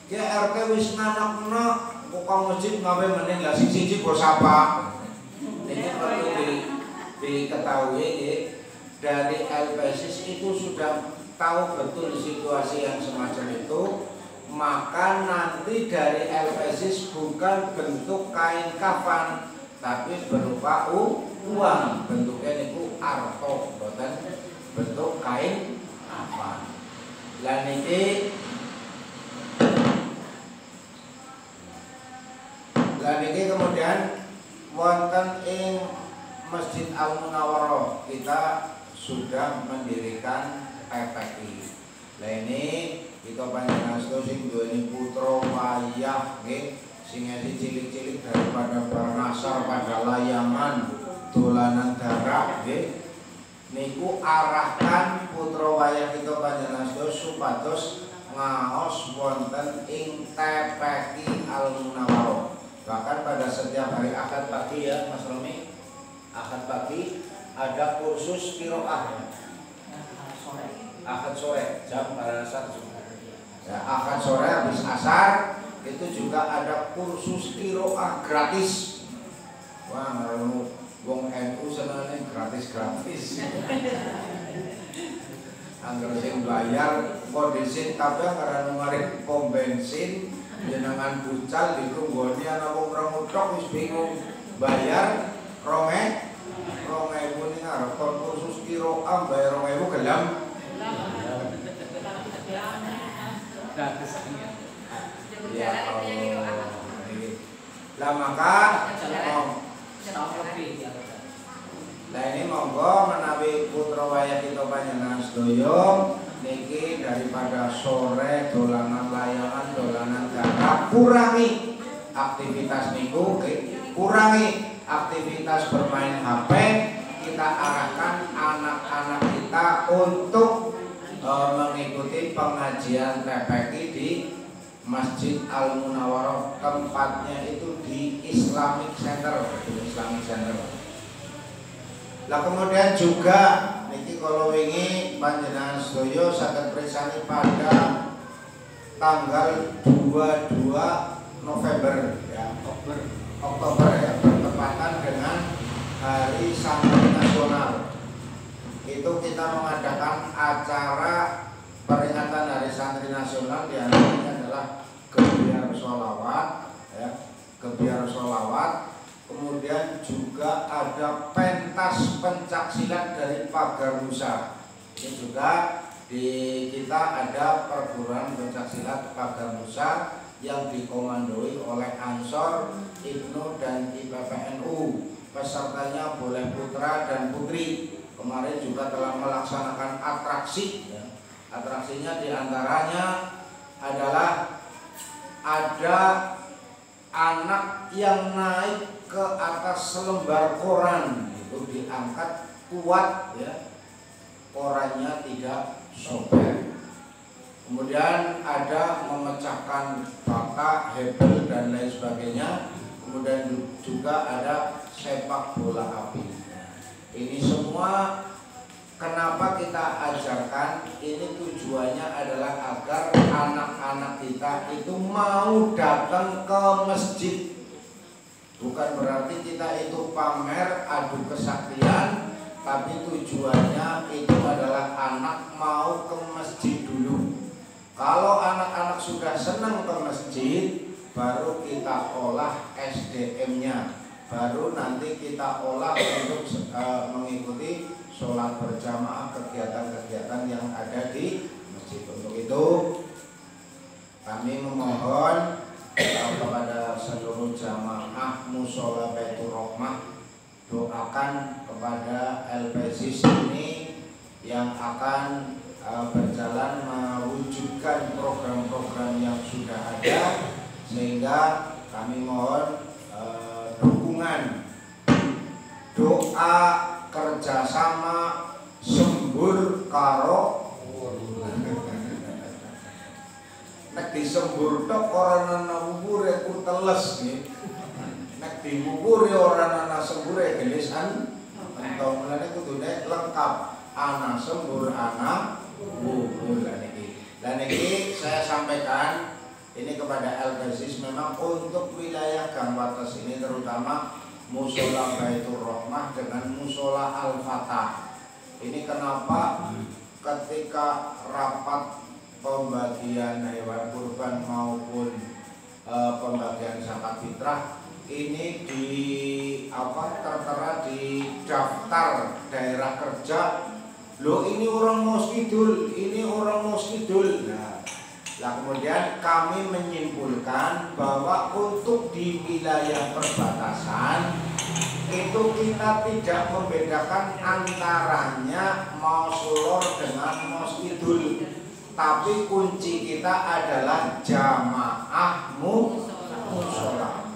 RT wis nganak-anak kok masjid ngawe mending lah siji bos apa. Ini perlu diketahui dari LPSIS itu sudah tahu betul situasi yang semacam itu. Maka nanti dari LPSIS bukan bentuk kain kafan, tapi berupa uang. Bentuknya itu arto, bukan bentuk kain kafan. Lan iki kemudian wonten ing Masjid Al-Munawaroh kita sudah mendirikan PPI. Lah ini kita panjenengan sing duweni putra wayah nggih, sing cilik-cilik daripada barnasar pada layangan dolanan darak nggih. Niku arahkan putra wayah kita panjenengan supados ngaos wonten ing TPI Al-Munawaroh. Bahkan pada setiap hari Ahad pagi ya Mas Romi, Ahad pagi ada kursus qiraah. Ahad sore jam pada saat ya, Ahad sore habis asar itu juga ada kursus qiraah gratis. Wah, ngaruh wong NU senengane gratis-gratis. Angger sing bayar kondisi kabeh karena mari pom bensin jenengan bucal ditunggoni ana wong remutok wis bingung bayar 2.000 ning arep kursus qiraah bayar 2.000 gelem. Ya Allah. Lah maka lah ini monggo menawi putra wayah kita panjenengan sedaya niki daripada sore dolanan layangan, dolanan darat, kurangi aktivitas niku, kurangi aktivitas bermain HP, kita arahkan anak-anak kita untuk mengikuti pengajian TPI di Masjid Al-Munawaroh. Tempatnya itu di Islamic Center, Lah kemudian juga niki kalau wingi panjenengan sedaya saged prisani pada tanggal 22 November ya, Oktober ya, bertepatan dengan Hari Santri Nasional. Itu kita mengadakan acara peringatan Hari Santri Nasional, di antaranya adalah gebiar sholawat ya, gebiar sholawat. Kemudian juga ada pentas pencak silat dari Pagar Nusa. Ini juga di kita ada perguruan pencak silat Pagar Nusa yang dikomandoi oleh Ansor, Ibnu dan IPPNU. Pesertanya boleh putra dan putri. Kemarin juga telah melaksanakan atraksi. Atraksinya diantaranya adalah ada anak yang naik ke atas selembar koran, itu diangkat kuat ya, korannya tidak sobek. Kemudian ada memecahkan bata, hebel dan lain sebagainya. Kemudian juga ada sepak bola api. Ini semua kenapa kita ajarkan, ini tujuan tujuannya adalah agar anak-anak kita itu mau datang ke masjid. Bukan berarti kita itu pamer adu kesaktian, tapi tujuannya itu adalah anak mau ke masjid dulu. Kalau anak-anak sudah senang ke masjid, baru kita olah SDM-nya, baru nanti kita olah untuk mengikuti sholat berjamaah, kegiatan-kegiatan yang ada di masjid. Untuk itu kami memohon kepada seluruh jamaah Mushola Baitur Rahmah, doakan kepada LPSIS ini yang akan berjalan mewujudkan program-program yang sudah ada, sehingga kami mohon dukungan, doa, kerjasama, sembur karo nek disembur tok ora ana ubure ku teles nggih. Nek diubur ora ana sembure gelisan entong mulane kudune lengkap, ana sembur ana ubur. Lan iki saya sampaikan ini kepada LPSIS, memang untuk wilayah Gang Wates ini terutama Mushola Baitur Rahmah dengan Mushola Al-Fatah. Ini kenapa ketika rapat pembagian hewan kurban maupun pembagian zakat fitrah ini tertera di daftar daerah kerja. Loh, ini orang Moskidul, ini orang Moskidul. Nah, kemudian kami menyimpulkan bahwa untuk di wilayah perbatasan itu kita tidak membedakan antaranya Mausulor dengan Moskidul, tapi kunci kita adalah jamaah mushola.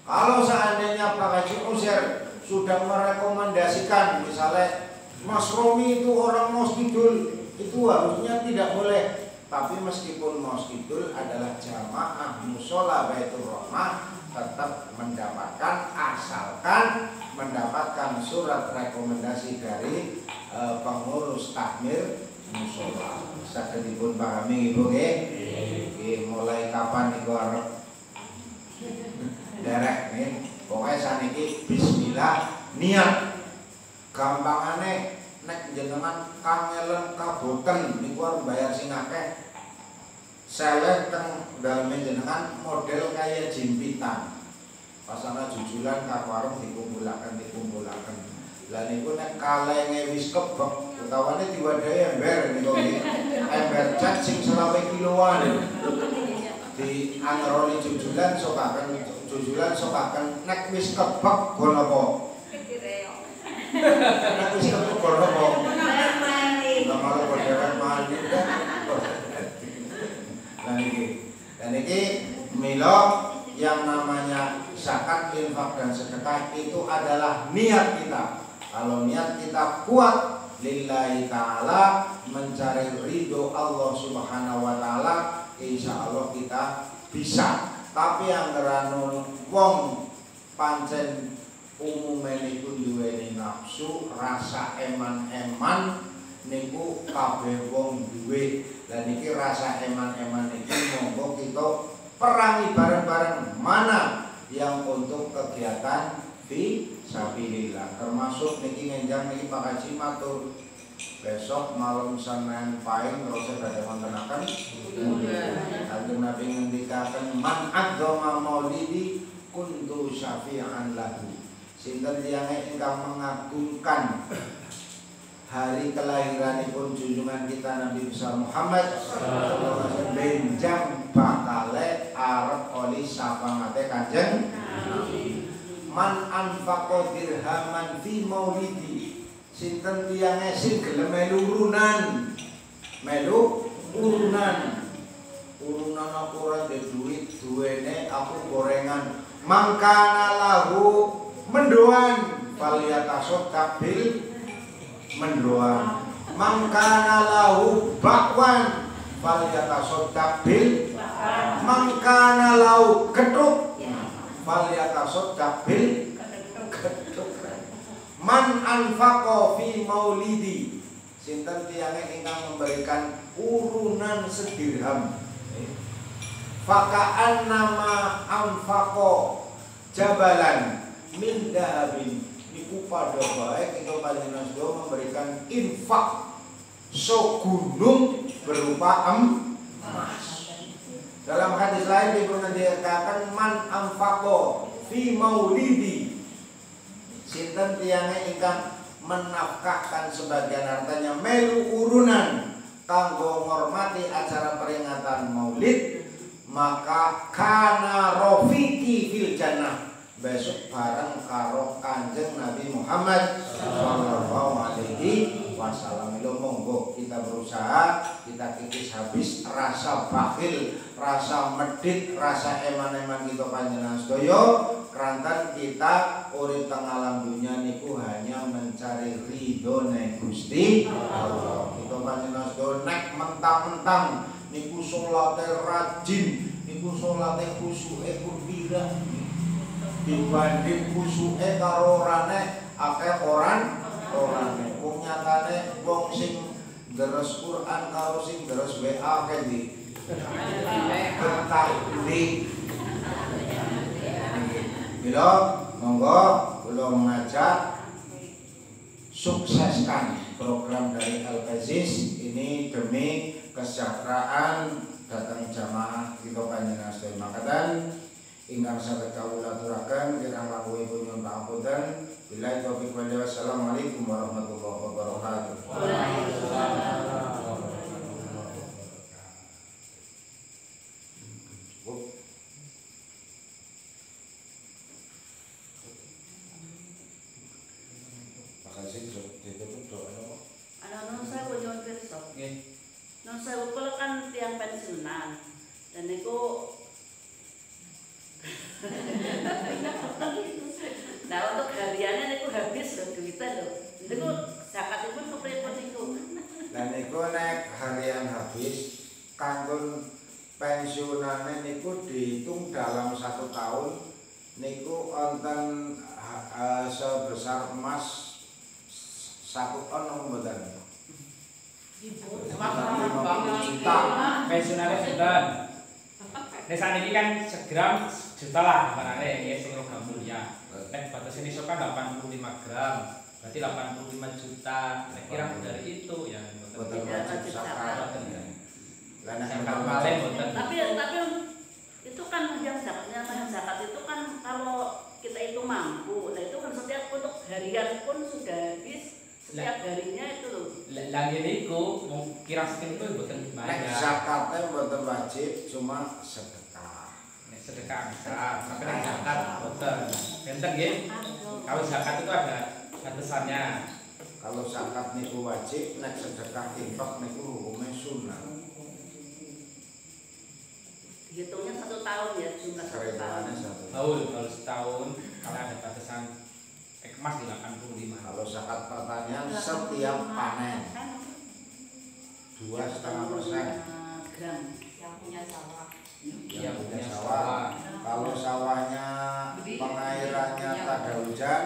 Kalau seandainya Pak Haji Uzair sudah merekomendasikan misalnya Mas Romi itu orang Moskidul, itu harusnya tidak boleh. Tapi meskipun Moskidul adalah jamaah Mushola Baitur Rahmah, tetap mendapatkan asalkan mendapatkan surat rekomendasi dari pengurus takmir mushola. Saged dipun pahami Ibu nggih? Mulai kapan niku arep derek nih? Pokoke saniki bismillah niat. Gampangane nek jenengan kangelen kaboten niku arep bayar sing akeh. Seleh teng dalem jenengan model kaya jimpitan. Pasana jujulan ka warung dikumpulaken. Lah niku nek kalenge wis kebek, utawane diwadahi ember niku nggih. Ember cat sing 20 kiloan. Di angroni jujulan sokaken nek wis kebek gon apa? Nek wis kebek gon apa? Lah malah bodhewek mani kan. Dan ini milo yang namanya zakat, infak dan sedekah itu adalah niat kita. Kalau niat kita kuat lillahi ta'ala, mencari ridho Allah subhanahu wa ta'ala, insya Allah kita bisa. Tapi yang ngeranun wong pancen umume niku duweni nafsu, rasa eman-eman niku kabeh wong duwe. Dan iki rasa eman-eman iki monggo kita perangi bareng-bareng, mana yang untuk kegiatan fisabilillah. Termasuk niki ngenjang niki Pak Haji matur besok malam Senin Pahing terus badhe wontenaken Kanjeng Nabi ngendikaken man agama maulidi kuntu syafi'an lahu. Sinten tiyange ingkang mengagungkan hari kelahiranipun junjungan kita Nabi besar Muhammad sallallahu alaihi wasallam, benjang bakale arep oli sapangate Kanjeng Nabi. Man anfaqa dirhaman fi maulidi, sinten tiyange sing gelem melu urunan aku ora ndek duit, duwene aku gorengan, mangkana lahu mendoan falyatashaddaq bil mendoan, mangkana lahu bakwan falyatashaddaq bil, mangkana lahu getuk falyatashaddaq bil getuk. Man anfaqa fi maulidi, sinten tiyange ingkang memberikan urunan sedirham. Fakaan nama amfako jabalan min dahabin, niku pada baik itu panjenengan sedaya memberikan infak segunung berupa emas. Dalam hadis lain dikatakan man amfaqo fi maulidi, sinten tiyange ingkang menafkahkan sebagian hartanya melu urunan kanggo ngormati acara peringatan Maulid, maka kana rofiki fil jannah, besok bareng karo Kanjeng Nabi Muhammad sallallahu alaihi wasallam. Lo monggo kita berusaha, kita kikis habis rasa bakhil, rasa medit, rasa eman-eman kita panjenengan sedaya, kerantan kita urip teng alam dunya niku hanya mencari ridhone Gusti Allah. Kita panjenengan sedaya nek mentang-mentang niku salate rajin, niku salate khusyuke pun pirang dibanding khusyuke karo orane akeh orane. Wong nyatane wong sing deres Quran karo sing deres WA kendi betah di bila monggo kula mengajak sukseskan program dari Al-Aziz ini demi kesejahteraan datang jamaah kita panjenengan sedaya makaten ingkang saged kawula aturaken kirang langkung nyuwun pangapunten. Billahi taufiq wal hidayah. Assalamualaikum warahmatullahi wabarakatuh. Saya ukur kan tiang pensiunan dan itu nah untuk hariannya itu habis loh duitnya loh. Itu zakat itu kepripun niku. Dan niku nek harian habis kanggo pensiunane niku dihitung dalam 1 tahun niku wonten sebesar emas 1 ton mboten. 50 juta. Pensiunane sinten? Nek saniki kan segram juta lah barane ya sing program mulia. Nek batas ini kan 85 gram. Berarti 85 juta. Nek kira dari itu ya Betul zakat. Tapi itu kan yang zakat itu kan kalau kita itu mampu. Nah itu kan setiap untuk harian pun sudah habis. Setiap harinya itu loh. Lagi niku kira sekian itu mboten Nek bayar. zakatnya mboten wajib, cuma sedekah. Nek sedekah bisa, tapi nek zakat mboten. Benten nggih. Kalau zakat itu ada batasannya. Kalau zakat niku wajib, nek sedekah infak niku hukumnya sunnah. Hitungnya 1 tahun ya, jumlah 1 tahun. Kalau setahun kalau ada batasan emas di 85. Kalau zakat pertanian setiap panen 2,5% gram yang punya sawah. yang punya sawah. Kalau sawahnya pengairannya tak ada hujan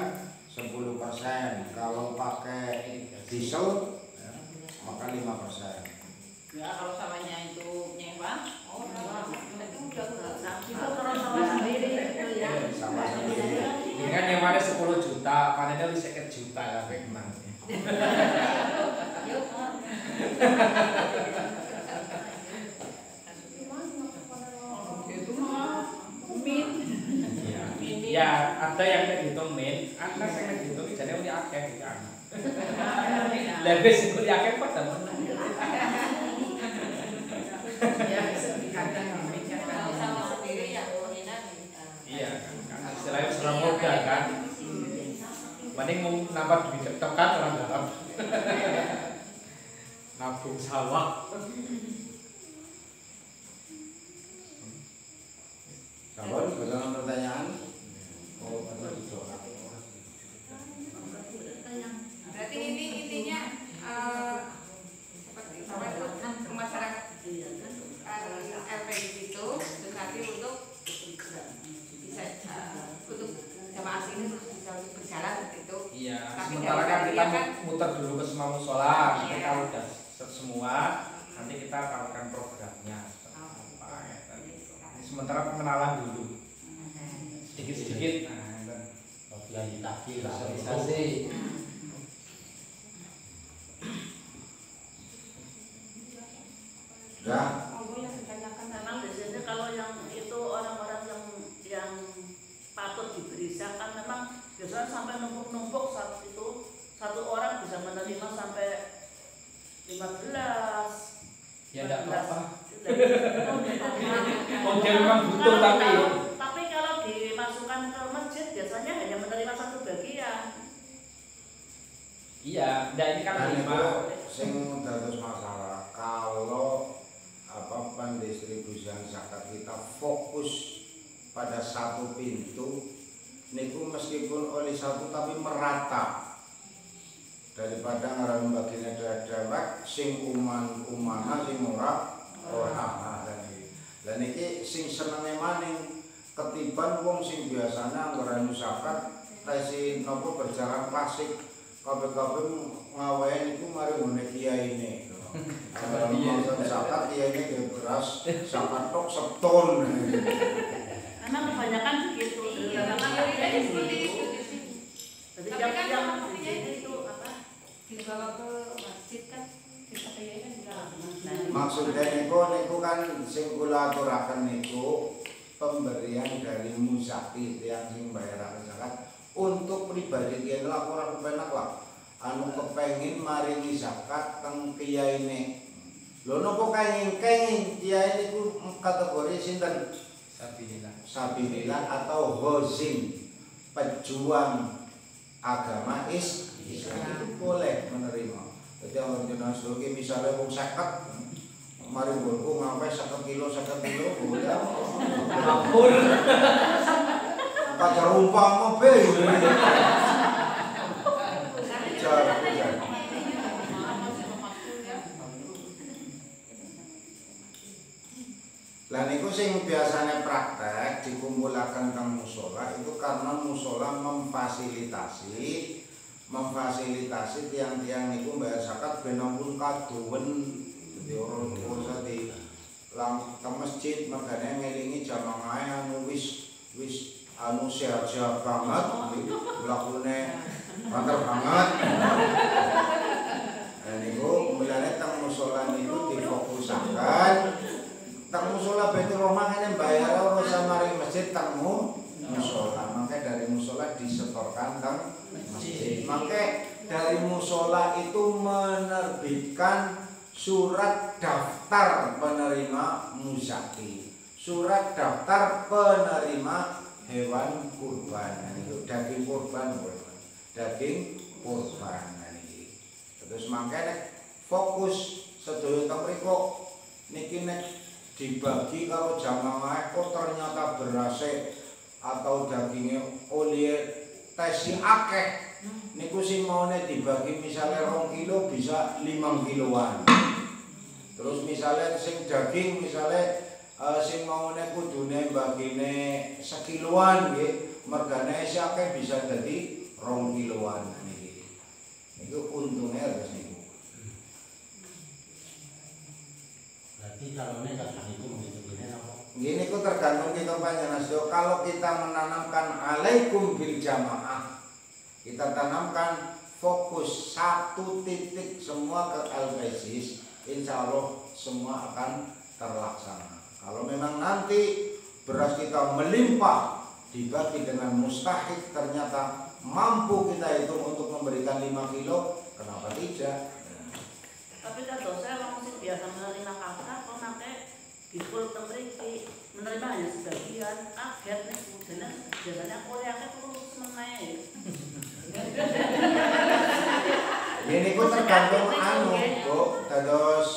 10%. Kalau pakai diesel maka 5%. Ya kalau sawahnya itu nyewa, itu udah itu kalau sawah sendiri itu ya. Sawah sendiri. Ini kan nyewane 10 juta, panennya wis 50 juta kabeh menang. Ya, ada yang kayak gitu min, anak yang kayak gitu jadi udah akeh gitu anak. Lebih sih udah akeh kok teman. kalau sawah sendiri ya minat. Iya, kan istilahnya serang modal kan. Mending mau nambah duit tekan orang dalam. Nabung sawah. Sabar, bagaimana pertanyaan? Berarti ini intinya seperti apa itu masyarakat LPG itu nanti untuk bisa untuk jamaah sini bisa berjalan itu. Iya, Tapi sementara kan dari kita kan muter muter dulu ke semua musola. Nanti kalau udah semua, nanti kita tawarkan programnya. Sementara pengenalan dulu, sedikit-sedikit. Sosialisasi lah. Sosialisasi. Ya. Memang biasanya kalau yang itu orang-orang yang patut diberi zakat memang biasanya sampai numpuk-numpuk saat itu satu orang bisa menerima sampai 15. Ya enggak apa-apa. Oh, dia memang butuh tapi kalau dimasukkan ke masjid biasanya hanya menerima satu bagian. Iya, enggak ini kan lima. Sing dados masalah kalau pendistribusian zakat kita fokus pada satu pintu niku meskipun oleh satu tapi merata daripada ngaran bagian dewek sing umana sing ora dan iki sing senenge maning ketiban wong sing biasanya ngaran zakat tesi nopo berjalan klasik kabeh-kabeh ngawehe niku mari ngene kiyaine. Kalau mau zakat kiyaine ge beras zakat tok seton. Memang kebanyakan begitu. Jadi yang itu apa? Dibawa ke masjid kan kita kayaknya juga. Maksudnya niku kan sing kula aturaken niku pemberian dari muzaki yang sing bayaran zakat untuk pribadi dia laporan kepenak lah anu kepengin maringi zakat teng kiyaine. Lho napa kenging kiai niku kategori sinten? Sabilillah atau ghazin, pejuang agama Islam itu boleh menerima. Jadi orang jenengan sedoki misalnya wong 50 mari nggonku ngawe 50 kilo boleh. Ampun. Pacar umpama be. Lah niku sing biasanya praktek dikumpulaken teng musola itu karena musola memfasilitasi tiang-tiang niku bayar zakat ben ampun kaduwen dadi ora usah di teng masjid makane ngelingi jamaah anu wis anu sehat-sehat banget lakune banter banget. Nah niku mulane teng musola niku difokusaken teng musola Baitur Rahmah ngene bayar ora sama ring masjid teng musola. Mangke dari musola disetorkan teng masjid. Mangke dari musola itu menerbitkan surat daftar penerima muzaki, surat daftar penerima hewan kurban. Itu daging kurban, daging kurban niki. Terus mangke fokus sedaya teng mriku niki nek dibagi kalau jamaah kok ternyata berase atau dagingnya oli tesi akeh niku sing maune dibagi misalnya 2 kilo bisa 5 kiloan. Terus misalnya sing daging misalnya sing maune kudune bagine sekiloan nggih mergane si akeh bisa dadi 2 kiloan niki. Niku untungnya harus niku. Calonnya kadang itu begini apa? Gini ku tergantung kita panjenengan. Kalau kita menanamkan alaikum bil jamaah, kita tanamkan fokus satu titik semua ke al-basis, insya Allah semua akan terlaksana. Kalau memang nanti beras kita melimpah dibagi dengan mustahik ternyata mampu kita itu untuk memberikan 5 kilo, kenapa tidak? Tapi kalau saya orang biasa menerima kakak, kok pakai dipul temriki menerima hanya sebagian, kaget nih, biasanya kuliahnya terus menaik. Ini ku tergantung anu, Bu, terus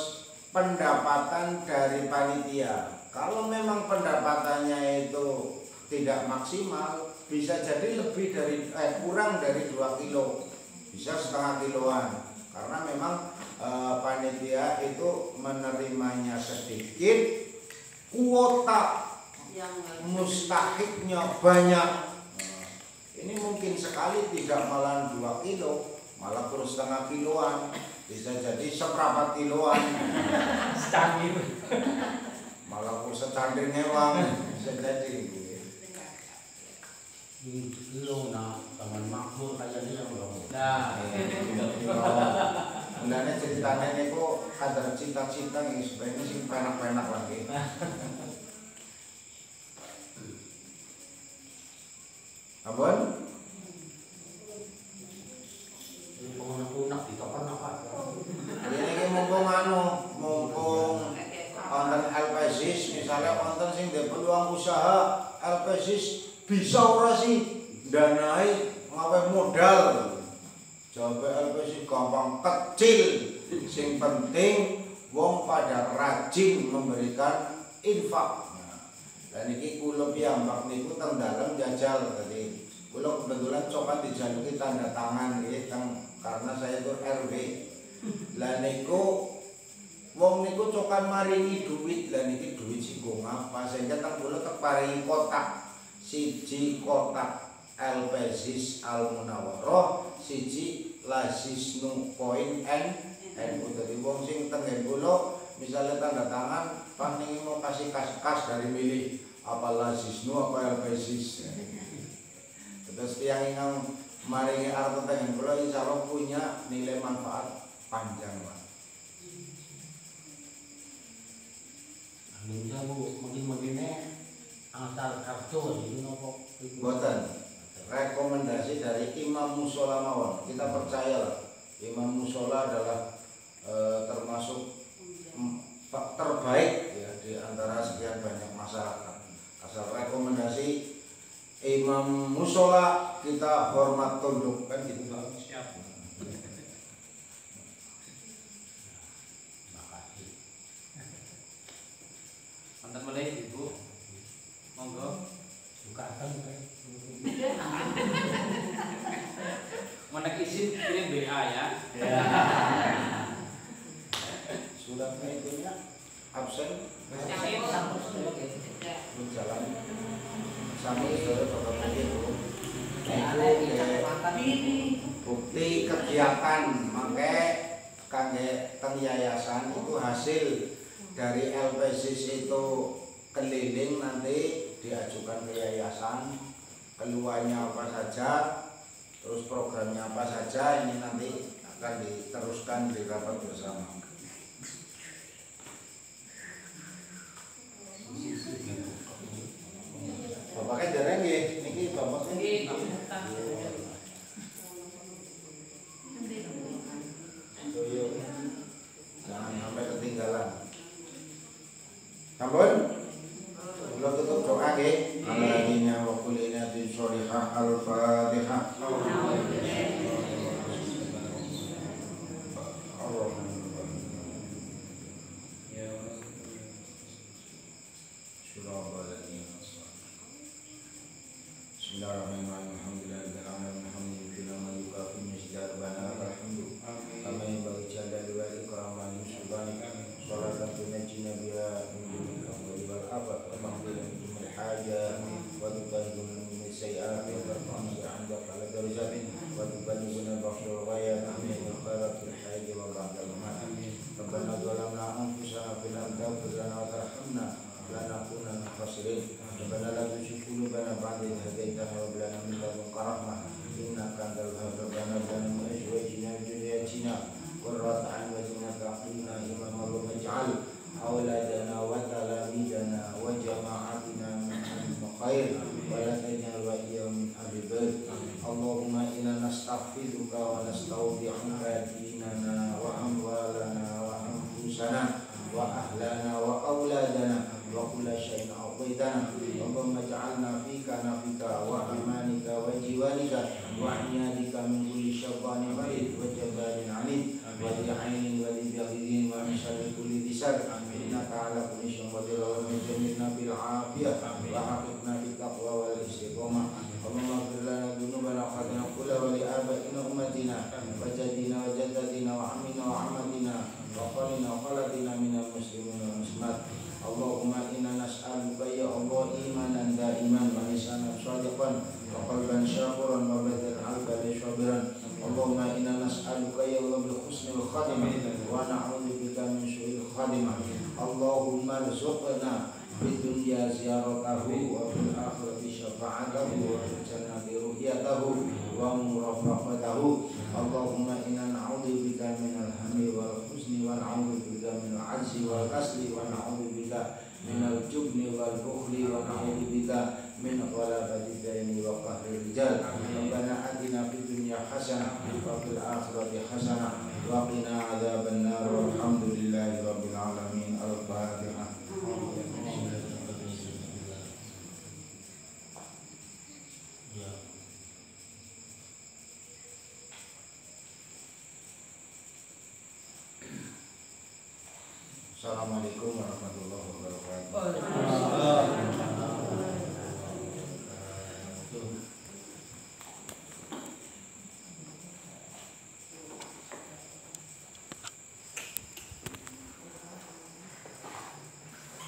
pendapatan dari panitia. Kalau memang pendapatannya itu tidak maksimal, bisa jadi lebih dari kurang dari 2 kilo, bisa setengah kiloan, karena memang panitia itu menerimanya sedikit, kuota yang mustahiknya banyak. Ini mungkin sekali tidak malah 2 kilo, malah kurang setengah kiloan, bisa jadi seperempat kiloan, Secangkir. malah kurang secangkir ngewang, bisa jadi. Lo nak taman makmur kayaknya yang belum. Nah, Mulanya ceritanya ini kok kadar cita-cita yang sebenarnya sih penak-penak lagi. Abon? Punak di topan apa? Ini mumpung mumpung konten LPSIS, misalnya konten sing ada peluang usaha LPSIS bisa ora sih danai ngapain modal. Jawab LPSIS gampang kecil, sing penting wong pada rajin memberikan infak. Dan ini kula piyambak niku teng dalem jajal tadi. Kula kebetulan coba dijaluki tanda tangan nggih karena saya itu RW. Lah niku wong niku cokan maringi duit, lah niki duit singgo ngapa sehingga teng kula keparingi kotak. Siji kotak LPSIS Al Munawwarah, siji Lasisnu Point NU. Dadi wong sing teng kula misalnya tanda tangan Pak ning mau kasih kas dari milih apa Lasisnu apa LPSIS. Terus yang ingin maringi arep tengen kula insyaallah punya nilai manfaat panjang, Pak. Bisa bu, mungkin asal kartu ini nopo. Boten. Rekomendasi dari Imam Musola mawon. Kita percaya Imam Musola adalah termasuk terbaik ya di antara sekian banyak masyarakat. Asal rekomendasi Imam Musola kita hormat tunduk kan gitu Pak. siap. Makasih. Mantan mulai Ibu. Monggo. Bukakan kan. Menek izin kirim BA ya. Suratnya itunya absen berjalan sama saudara bapak itu bukti kegiatan makanya kangge teng yayasan itu hasil dari LPSIS itu keliling nanti diajukan ke yayasan keluarnya apa saja terus programnya apa saja ini nanti akan diteruskan di rapat bersama. Bapaknya jarang ya, niki bapaknya. Jangan sampai ketinggalan. Sampun? Kula tutup doa nggih. Alladina wa kulina bi sholihah al-Fatihah. Bismillahirrahmanirrahim. Alhamdulillahirabbil alamin. Alhamdulillah ma yukafi misdar bana alhamdu. Kama yanbaghi jalla wa ikramani subhanak. Shalatan tunajjina biha min dunya wal afat wa mahdiran min al-haja wa tubayyinu min as-sayyi'ati wa tarfa'una 'indaka ala darajatin wa tubayyinu ba'dal ghayat min al-khairat al-hayy wa ba'dal mamat. Rabbana zalamna anfusana fil taghfir lana wa tarhamna lanakunanna minal khasirin. Rabbana la tuzigh qulubana ba'da idh hadaytana wa hab lana min ladunka rahmah innaka antal wahhab. Rabbana hab lana min azwajina wa dhurriyyatina qurrata a'yun waj'alna lil-muttaqina imama. Allahumma ij'al awladana wa talamidana wa jama'atina min ahli khair wa la taj'al waliyyan min ahli batil. Allahumma inna nastaghfiruka wa nastawdi'uka dinana wa amwalana wa anfusana wa ahlana wa auladana wa kulla syai'in a'taitana. Allahumma ij'alna fika nafika wa amanika wa jiwanika wa a'yadika min kulli syai'in marid wa jabbarin 'anid wa li'ainin wa li'baghin wa min syarri kulli dhisar. Innaka 'ala kulli syai'in qadir. Wa najjilna bil 'afiyah wa haqqna bit taqwa wal istiqamah. Allahumma ighfir lana dhunubana wa khatana kulla wa li abaina ummatina wa jaddina wa jaddatina wa ammina wa ammatina wa khalina wa khalatina minal muslimin wal muslimat. Allahumma inna nas'aluka ya Allah imanan daiman wa lisanan shadiqan wa qalban syakuran wa badanan alqalbi syabiran. Allahumma inna nas'aluka khatimah wa na'udzubika min su'il khatimah. Allahumma rzuqna fid dunya ziyaratahu wa fil akhirati syafa'atahu wa fil jannati ru'yatahu wa murafaqatahu. Allahumma inna na'udzubika minal hammi wal huzni wa na'udzubika minal 'ajzi wal kasli wa na'udzubika minal jubni wal bukhli wa na'udzubika min ghalabati daini wa qahri rijal. Rabbana atina fid dunya hasanah wa fil akhirati hasanah wa qina adzabannar. Walhamdulillahi rabbil alamin. Al-Fatihah. Assalamualaikum warahmatullahi wabarakatuh.